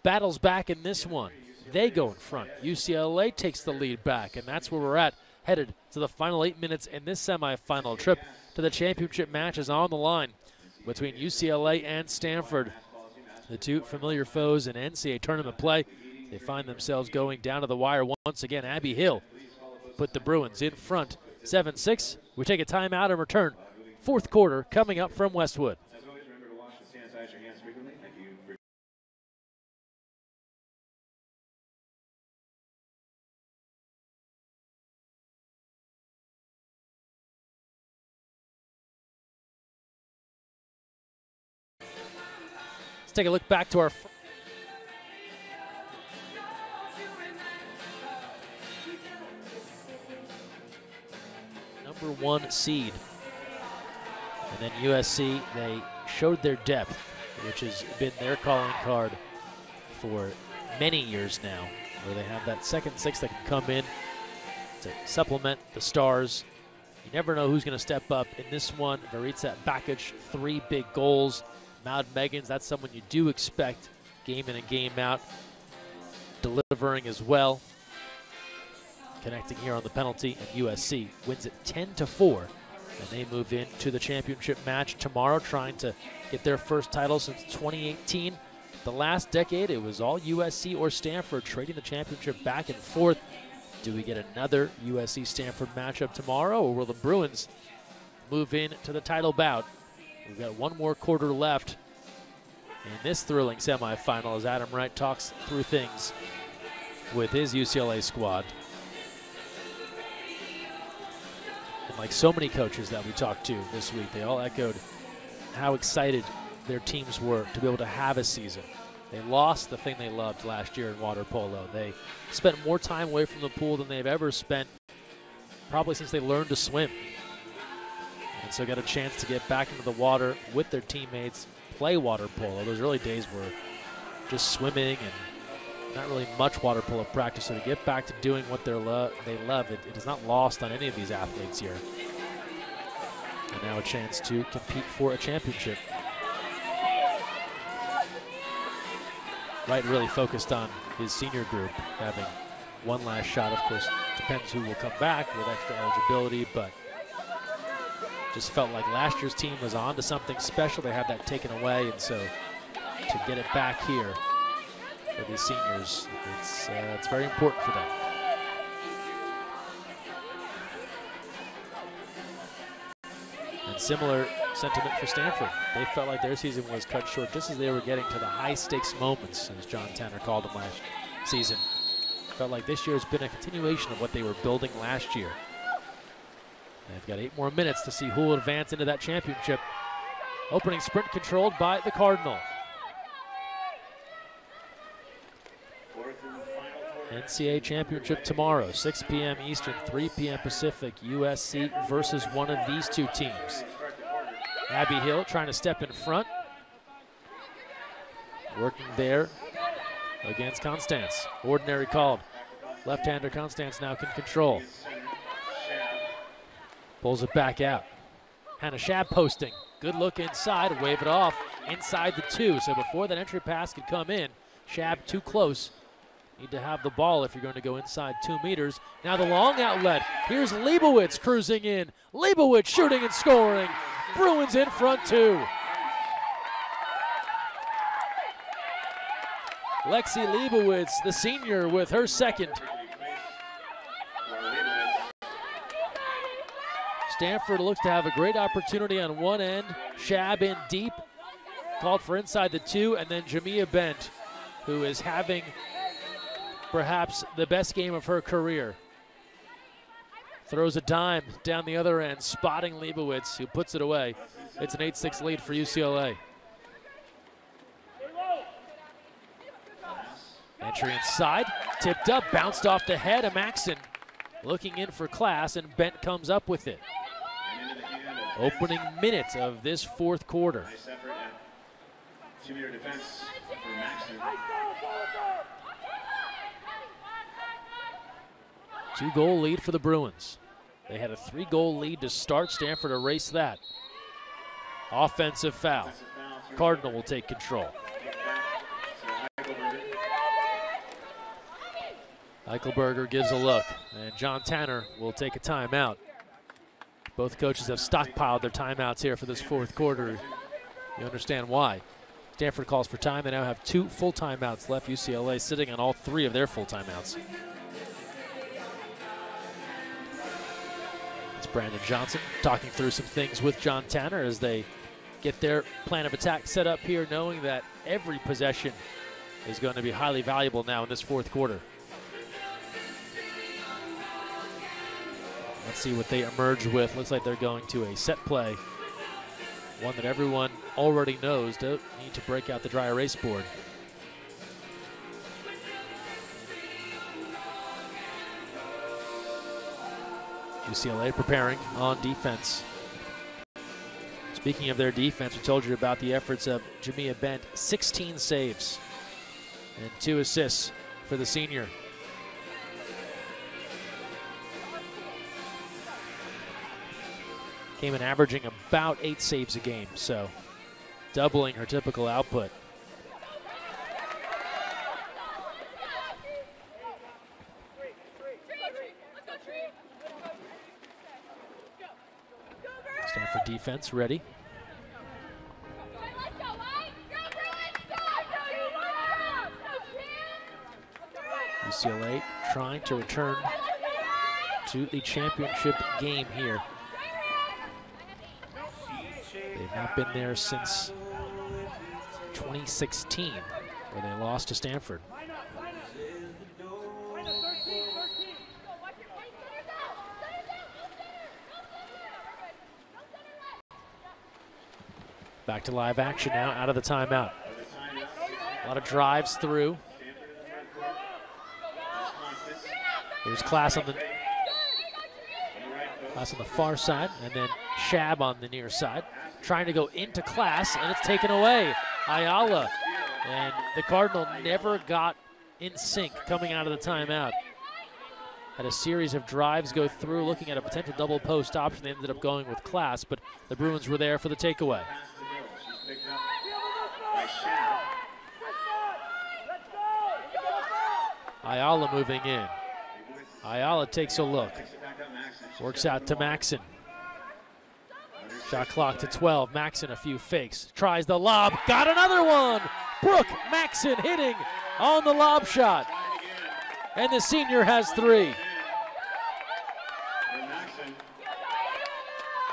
Speaker 1: battles back in this one. They go in front. UCLA takes the lead back, and that's where we're at, headed to the final 8 minutes in this semifinal. Trip to the championship match is on the line between UCLA and Stanford. The two familiar foes in NCAA tournament play. They find themselves going down to the wire once again. Abby Hill put the Bruins in front, 7-6. We take a timeout and return. Fourth quarter coming up from Westwood. Let's take a look back to our number 1 seed. And then USC, they showed their depth, which has been their calling card for many years now, where they have that second 6 that can come in to supplement the stars. You never know who's going to step up. In this one, Veritza Bakic, 3 big goals. Maud Meggans, that's someone you do expect game in and game out, delivering as well. Connecting here on the penalty, and USC wins it 10-4, and they move into the championship match tomorrow, trying to get their first title since 2018. The last decade, it was all USC or Stanford trading the championship back and forth. Do we get another USC-Stanford matchup tomorrow, or will the Bruins move in to the title bout? We've got one more quarter left in this thrilling semifinal as Adam Wright talks through things with his UCLA squad. And like so many coaches that we talked to this week, they all echoed how excited their teams were to be able to have a season. They lost the thing they loved last year in water polo. They spent more time away from the pool than they've ever spent probably since they learned to swim. And so got a chance to get back into the water with their teammates, play water polo. Those early days were just swimming and not really much water polo practice. So to get back to doing what they love, it is not lost on any of these athletes here. And now a chance to compete for a championship. Wright really focused on his senior group having one last shot. Of course, depends who will come back with extra eligibility, but just felt like last year's team was on to something special. They had that taken away, and so to get it back here for these seniors, it's very important for them. And similar sentiment for Stanford. They felt like their season was cut short just as they were getting to the high-stakes moments, as John Tanner called them last season. Felt like this year has been a continuation of what they were building last year. They've got 8 more minutes to see who will advance into that championship. Opening sprint controlled by the Cardinal. NCAA championship tomorrow, 6 p.m. Eastern, 3 p.m. Pacific. USC versus one of these two teams. Abby Hill trying to step in front. Working there against Constance. Ordinary called. Left-hander Constance now can control. Pulls it back out. Hannah Shab posting. Good look inside, wave it off inside the 2. So before that entry pass could come in, Shab too close. Need to have the ball if you're going to go inside 2 meters. Now the long outlet. Here's Leibowitz cruising in. Leibowitz shooting and scoring. Bruins in front 2. Lexi Leibowitz, the senior, with her second. Stanford looks to have a great opportunity on one end. Shab in deep. Called for inside the 2. And then Jahmea Bent, who is having perhaps the best game of her career. Throws a dime down the other end, spotting Leibowitz, who puts it away. It's an 8-6 lead for UCLA. Entry inside, tipped up, bounced off the head of Maxson. Looking in for class, and Bent comes up with it. Opening minutes of this 4th quarter.
Speaker 2: Nice effort at 2-meter defense for Maxson.
Speaker 1: 2-goal lead for the Bruins. They had a 3-goal lead to start. Stanford erased that. Offensive foul. Cardinal will take control. Eichelberger gives a look, and John Tanner will take a timeout. Both coaches have stockpiled their timeouts here for this 4th quarter. You understand why. Stanford calls for time. They now have 2 full timeouts left. UCLA sitting on all 3 of their full timeouts. It's Brandon Johnson talking through some things with John Tanner as they get their plan of attack set up here, knowing that every possession is going to be highly valuable now in this 4th quarter. Let's see what they emerge with. Looks like they're going to a set play. One that everyone already knows. Don't need to break out the dry erase board. UCLA preparing on defense. Speaking of their defense, we told you about the efforts of Jahmea Bent. 16 saves and 2 assists for the senior. Came in averaging about 8 saves a game, so doubling her typical output. Stanford defense ready. UCLA trying to return to the championship game here. They've not been there since 2016, where they lost to Stanford. Back to live action now, out of the timeout. A lot of drives through. There's class on the far side, and then Shab on the near side. Trying to go into class, and it's taken away. Ayala, and the Cardinal never got in sync coming out of the timeout. Had a series of drives go through, looking at a potential double post option. They ended up going with class, but the Bruins were there for the takeaway. Ayala moving in. Ayala takes a look. Works out to Maxson. Shot clock to 12. Maxson a few fakes. Tries the lob. Got another one. Brooke Maxson hitting on the lob shot. And the senior has 3.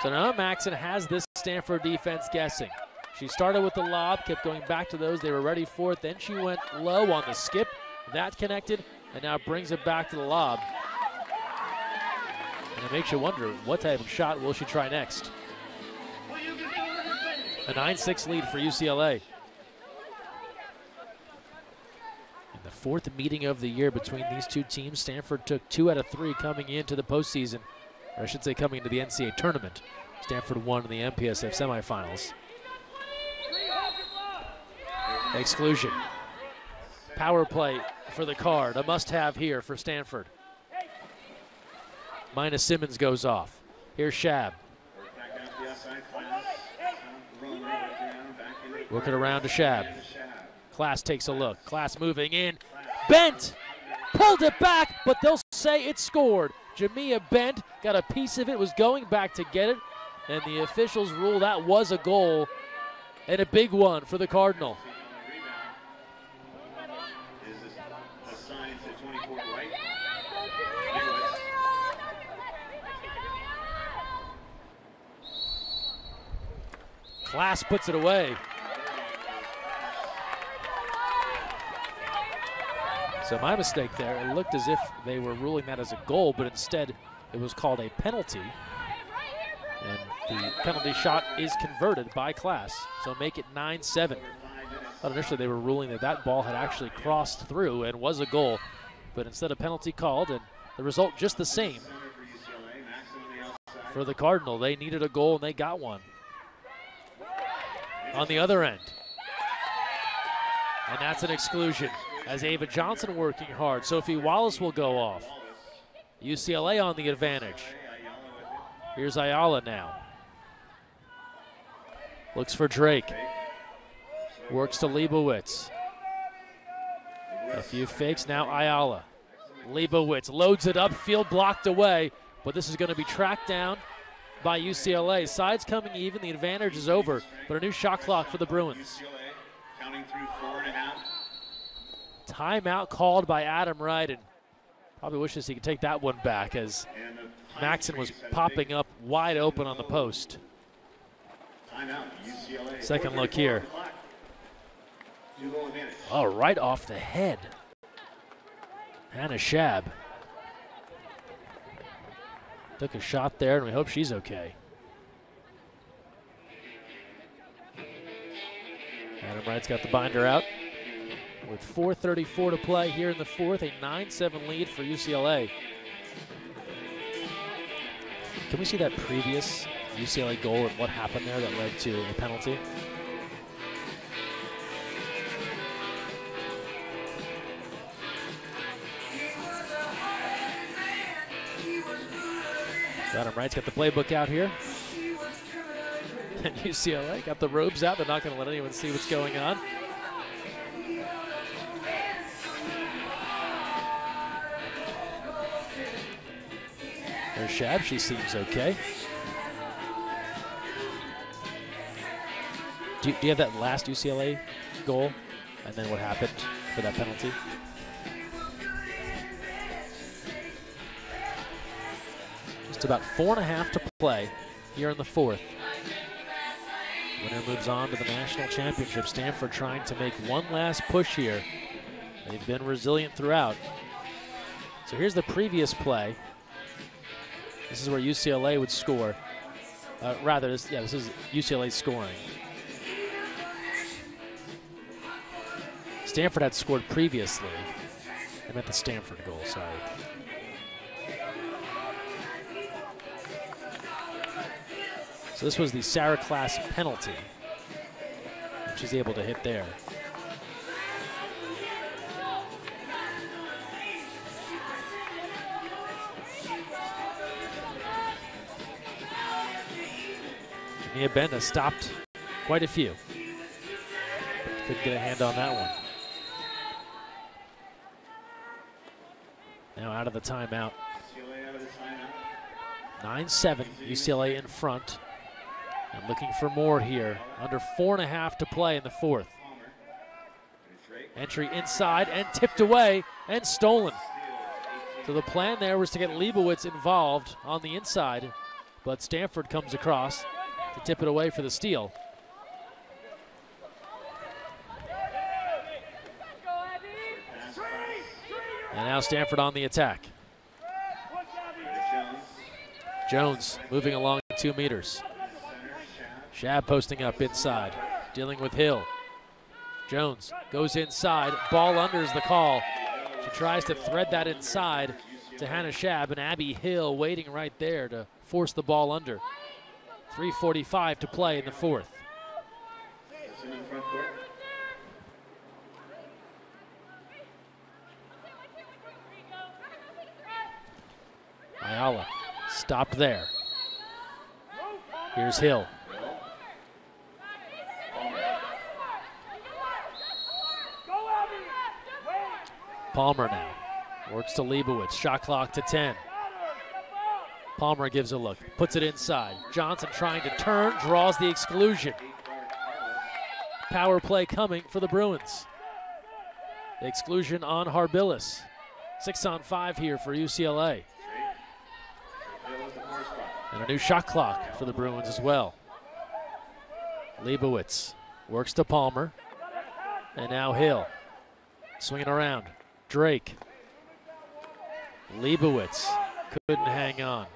Speaker 1: So now Maxson has this Stanford defense guessing. She started with the lob, kept going back to those. They were ready for it. Then she went low on the skip. That connected, and now brings it back to the lob. And it makes you wonder, what type of shot will she try next? A 9-6 lead for UCLA. In the fourth meeting of the year between these two teams, Stanford took 2 out of 3 coming into the postseason, or I should say coming into the NCAA tournament. Stanford won in the MPSF semifinals. Exclusion. Power play for the Card, a must-have here for Stanford. Mina Simmons goes off. Here's Shab. Working around to Shab. Class takes a look. Class moving in. Bent! Pulled it back, but they'll say it's scored. Jahmea bent, got a piece of it, was going back to get it, and the officials ruled that was a goal, and a big one for the Cardinal. Class puts it away. So my mistake there, it looked as if they were ruling that as a goal, but instead it was called a penalty. And the penalty shot is converted by Class, so make it 9-7. But initially they were ruling that that ball had actually crossed through and was a goal, but instead a penalty called, and the result just the same. For the Cardinal, they needed a goal and they got one. On the other end. And that's an exclusion as Ava Johnson working hard. Sophie Wallace will go off. UCLA on the advantage. Here's Ayala now. Looks for Drake. Works to Leibowitz. A few fakes, now Ayala. Leibowitz loads it up, field blocked away, but this is going to be tracked down by UCLA. Sides coming even, the advantage is over, but a new shot clock for the Bruins.
Speaker 2: Counting through 4.5.
Speaker 1: Timeout called by Adam Wright, and probably wishes he could take that one back as Maxson was popping up wide open on the post. Second look here. Oh, right off the head. Hannah Shab took a shot there, and we hope she's okay. Adam Wright's got the binder out. With 4:34 to play here in the fourth, a 9-7 lead for UCLA. Can we see that previous UCLA goal and what happened there that led to a penalty? Adam Wright's got the playbook out here. And UCLA got the robes out. They're not going to let anyone see what's going on. There's Shab. She seems okay. Do you have that last UCLA goal and then what happened for that penalty? Just about 4.5 to play here in the fourth. Winner moves on to the national championship. Stanford trying to make one last push here. They've been resilient throughout. So here's the previous play. This is where UCLA would score. This is UCLA scoring. Stanford had scored previously. I meant the Stanford goal, sorry. So this was the Sarah Class penalty. She's able to hit there. Jahmea Benda stopped quite a few. Couldn't get a hand on that one. Now out of the timeout. 9-7, UCLA in front. And looking for more here. Under 4.5 to play in the fourth. Entry inside and tipped away and stolen. So the plan there was to get Leibowitz involved on the inside, but Stanford comes across to tip it away for the steal. And now Stanford on the attack. Jones moving along 2 meters. Shab posting up inside, dealing with Hill. Jones goes inside, ball under is the call. She tries to thread that inside to Hannah Shab, and Abby Hill waiting right there to force the ball under. 3:45 to play in the fourth. Ayala stopped there. Here's Hill. Palmer now works to Leibowitz. Shot clock to 10. Palmer gives a look, puts it inside. Johnson trying to turn, draws the exclusion. Power play coming for the Bruins. The exclusion on Harbillas. 6-on-5 here for UCLA. And a new shot clock for the Bruins as well. Leibowitz works to Palmer. And now Hill. Swinging around. Drake. Leibowitz couldn't hang on.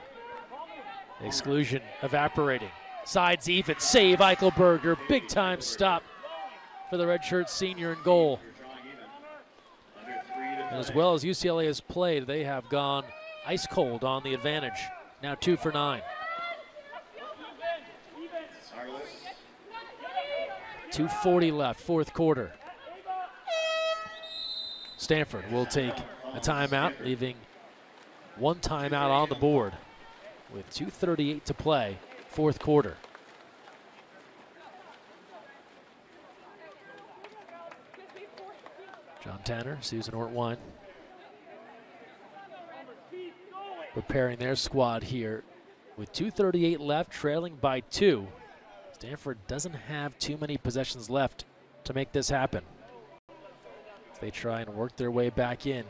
Speaker 1: Exclusion evaporating. Sides even. Save Eichelberger. Big time stop for the redshirt senior in goal. And as well as UCLA has played, they have gone ice cold on the advantage. Now 2 for 9. 2:40 left, fourth quarter. Stanford will take a timeout, leaving one timeout on the board with 2:38 to play, fourth quarter. John Tanner, Susan Ortwine preparing their squad here with 2:38 left, trailing by 2. Stanford doesn't have too many possessions left to make this happen. They try and work their way back in.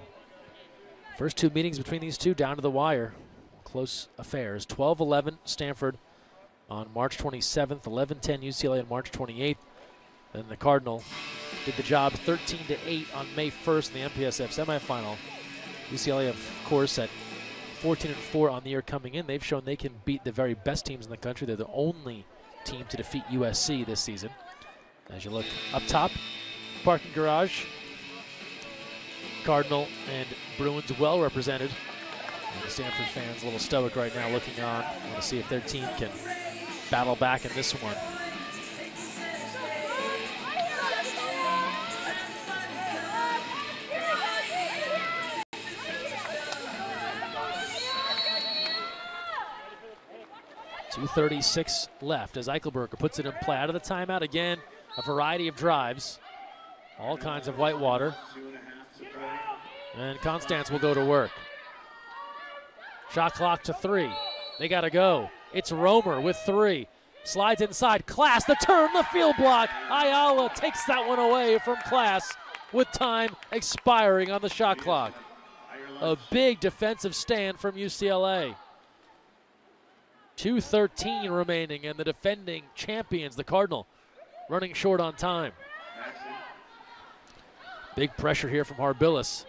Speaker 1: First 2 meetings between these two down to the wire. Close affairs. 12-11 Stanford on March 27th, 11-10 UCLA on March 28th. Then the Cardinal did the job 13-8 on May 1st in the MPSF semifinal. UCLA, of course, at 14-4 on the year coming in. They've shown they can beat the very best teams in the country. They're the only team to defeat USC this season. As you look up top, parking garage. Cardinal and Bruins well represented. And the Stanford fans a little stoic right now, looking on. Want to see if their team can battle back in this one. .236 left as Eichelberger puts it in play. Out of the timeout again, a variety of drives. All kinds of whitewater. And Constance will go to work. Shot clock to 3. They got to go. It's Romer with 3. Slides inside. Class, the turn, the field block. Ayala takes that one away from Class with time expiring on the shot clock. A big defensive stand from UCLA. 2:13 remaining, and the defending champions, the Cardinal, running short on time. Big pressure here from Harbillas.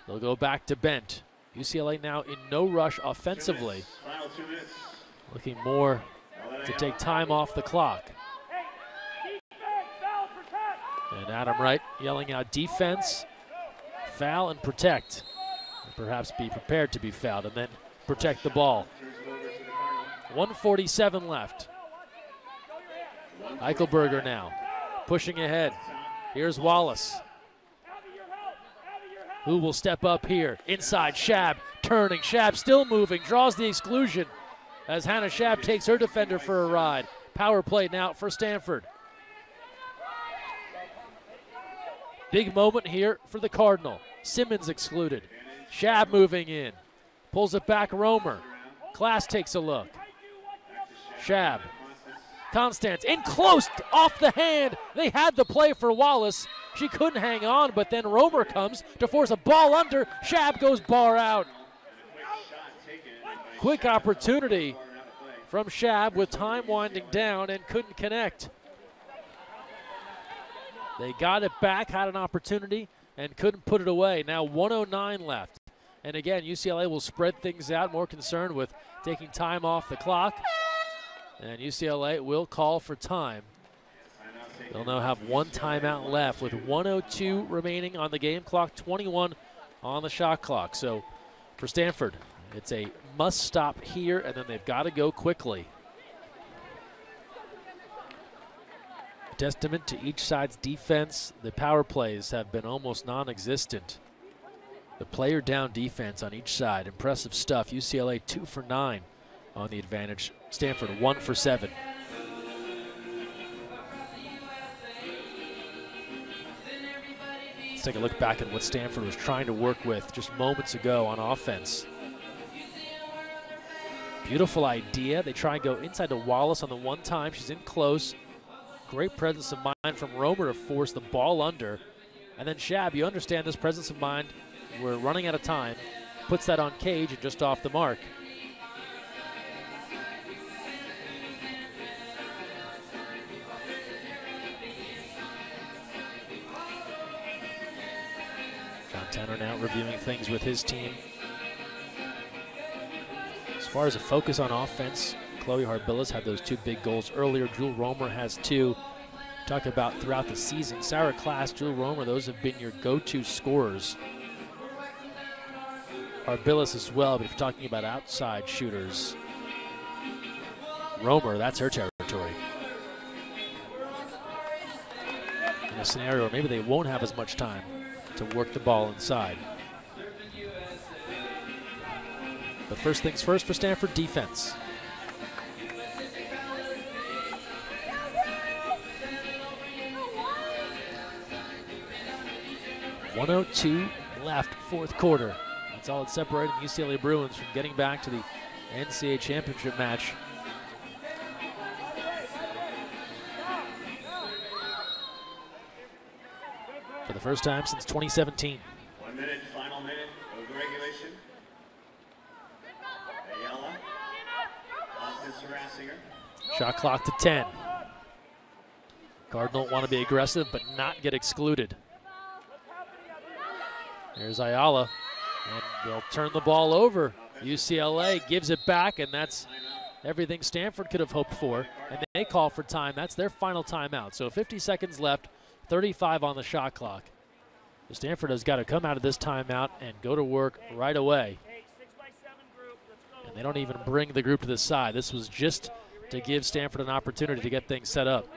Speaker 1: They'll go back to Bent. UCLA now in no rush offensively. Looking more to take time off the clock. And Adam Wright yelling out defense, foul, and protect. And perhaps be prepared to be fouled and then protect the ball. 1:47 left. Eichelberger now pushing ahead. Here's Wallace. Who will step up here? Inside, Shab turning. Shab still moving, draws the exclusion as Hannah Shab takes her defender for a ride. Power play now for Stanford. Big moment here for the Cardinal. Simmons excluded. Shab moving in. Pulls it back, Romer. Class takes a look. Shab. Constance in close, off the hand. They had the play for Wallace. She couldn't hang on, but then Romer comes to force a ball under. Shab goes bar out. Quick opportunity from Shab with time winding down and couldn't connect. They got it back, had an opportunity, and couldn't put it away. Now 1:09 left. And again, UCLA will spread things out, more concerned with taking time off the clock. And UCLA will call for time. They'll now have one timeout left with 1:02 remaining on the game clock, 21 on the shot clock. So for Stanford, it's a must stop here, and then they've got to go quickly. A testament to each side's defense. The power plays have been almost non-existent. The player down defense on each side, impressive stuff. UCLA 2 for 9 on the advantage. Stanford 1 for 7. Let's take a look back at what Stanford was trying to work with just moments ago on offense. Beautiful idea. They try and go inside to Wallace on the one time. She's in close. Great presence of mind from Romer to force the ball under. And then Shab, you understand this presence of mind. We're running out of time. Puts that on Cage and just off the mark. John Tanner now reviewing things with his team. As far as a focus on offense, Chloe Harbillas had those 2 big goals earlier. Jewel Romer has 2. Talked about throughout the season. Sarah Klass, Jewel Romer, those have been your go-to scorers. Harbillas as well, but if you're talking about outside shooters, Romer, that's her territory. In a scenario where maybe they won't have as much time to work the ball inside. But first things first for Stanford, defense. .102 left, fourth quarter. That's all that's separating the UCLA Bruins from getting back to the NCAA championship match. For the first time since 2017.
Speaker 2: 1 minute, final minute of the regulation. Ayala, offense harassing her.
Speaker 1: Shot clock to 10. Cardinal want to be aggressive but not get excluded. There's Ayala, and they'll turn the ball over. UCLA gives it back, and that's everything Stanford could have hoped for. And they call for time. That's their final timeout. So 50 seconds left, 35 on the shot clock. So Stanford has got to come out of this timeout and go to work right away. And they don't even bring the group to the side. This was just to give Stanford an opportunity to get things set up.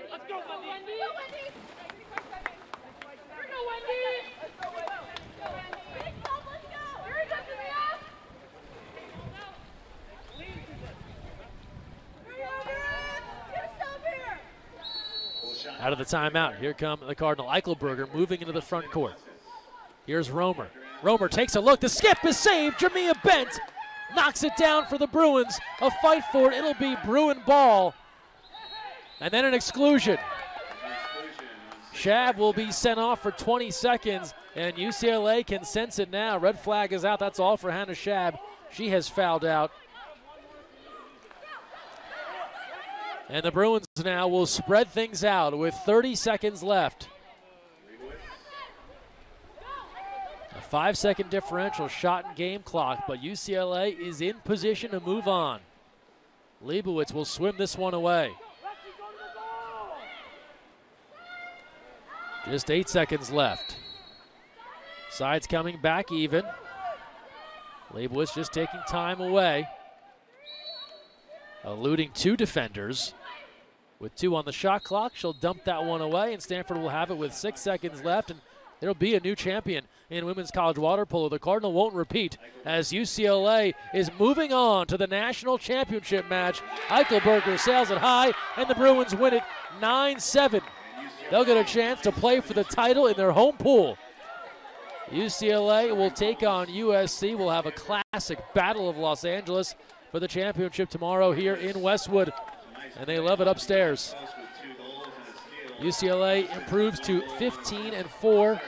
Speaker 1: Out of the timeout, here come the Cardinal. Eichelberger moving into the front court. Here's Romer. Romer takes a look. The skip is saved. Jahmea Bent knocks it down for the Bruins. A fight for it. It'll be Bruin ball. And then an exclusion. Shab will be sent off for 20 seconds, and UCLA can sense it now. Red flag is out. That's all for Hannah Shab. She has fouled out. And the Bruins now will spread things out with 30 seconds left. A 5-second differential shot and game clock, but UCLA is in position to move on. Leibowitz will swim this one away. Just 8 seconds left. Sides coming back even. Leibowitz just taking time away. Eluding 2 defenders. With 2 on the shot clock, she'll dump that one away, and Stanford will have it with 6 seconds left, and there'll be a new champion in women's college water polo. The Cardinal won't repeat as UCLA is moving on to the national championship match. Eichelberger sails it high, and the Bruins win it 9-7. They'll get a chance to play for the title in their home pool. UCLA will take on USC. We'll have a classic Battle of Los Angeles for the championship tomorrow here in Westwood. And they love it upstairs. UCLA improves to 15-4.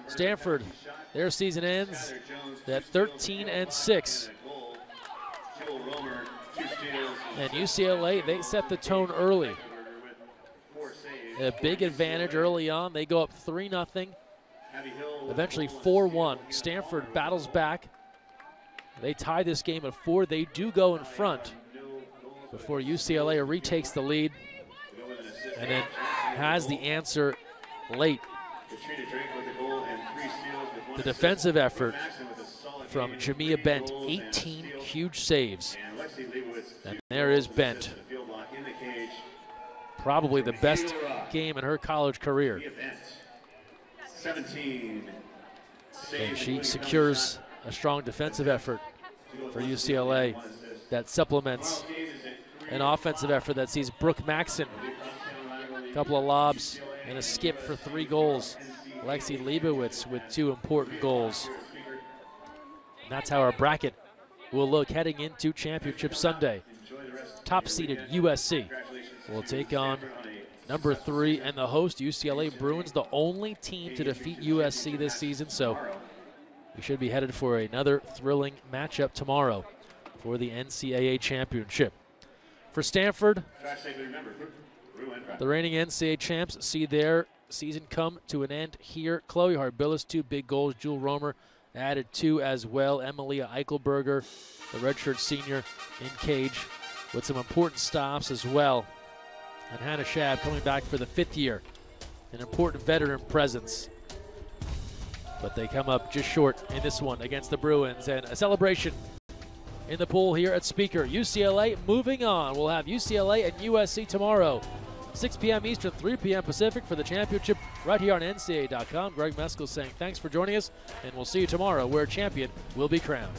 Speaker 1: Stanford, their season ends at 13-6. And UCLA, they set the tone early. A big advantage early on. They go up 3-0. Eventually 4-1. Stanford battles back. They tie this game at 4. They do go in front before UCLA retakes the lead and then has the answer late. The defensive effort from Jahmea Bent, 18 huge saves. And there is Bent. Probably the best game in her college career. And she secures a strong defensive effort for UCLA that supplements an offensive effort that sees Brooke Maxson, a couple of lobs and a skip for 3 goals. Lexi Leibowitz with 2 important goals. And that's how our bracket will look heading into Championship Sunday. Top-seeded USC will take on number 3 and the host UCLA Bruins, the only team to defeat USC this season. So we should be headed for another thrilling matchup tomorrow for the NCAA Championship. For Stanford, the reigning NCAA champs see their season come to an end here. Chloe Harbillas, 2 big goals. Jewel Romer added 2 as well. Emilia Eichelberger, the redshirt senior, in cage with some important stops as well. And Hannah Schaab coming back for the 5th year, an important veteran presence. But they come up just short in this one against the Bruins. And a celebration in the pool here at Speaker. UCLA moving on. We'll have UCLA and USC tomorrow, 6 p.m. Eastern, 3 p.m. Pacific for the championship right here on NCAA.com. Greg Meskel saying thanks for joining us, and we'll see you tomorrow where a champion will be crowned.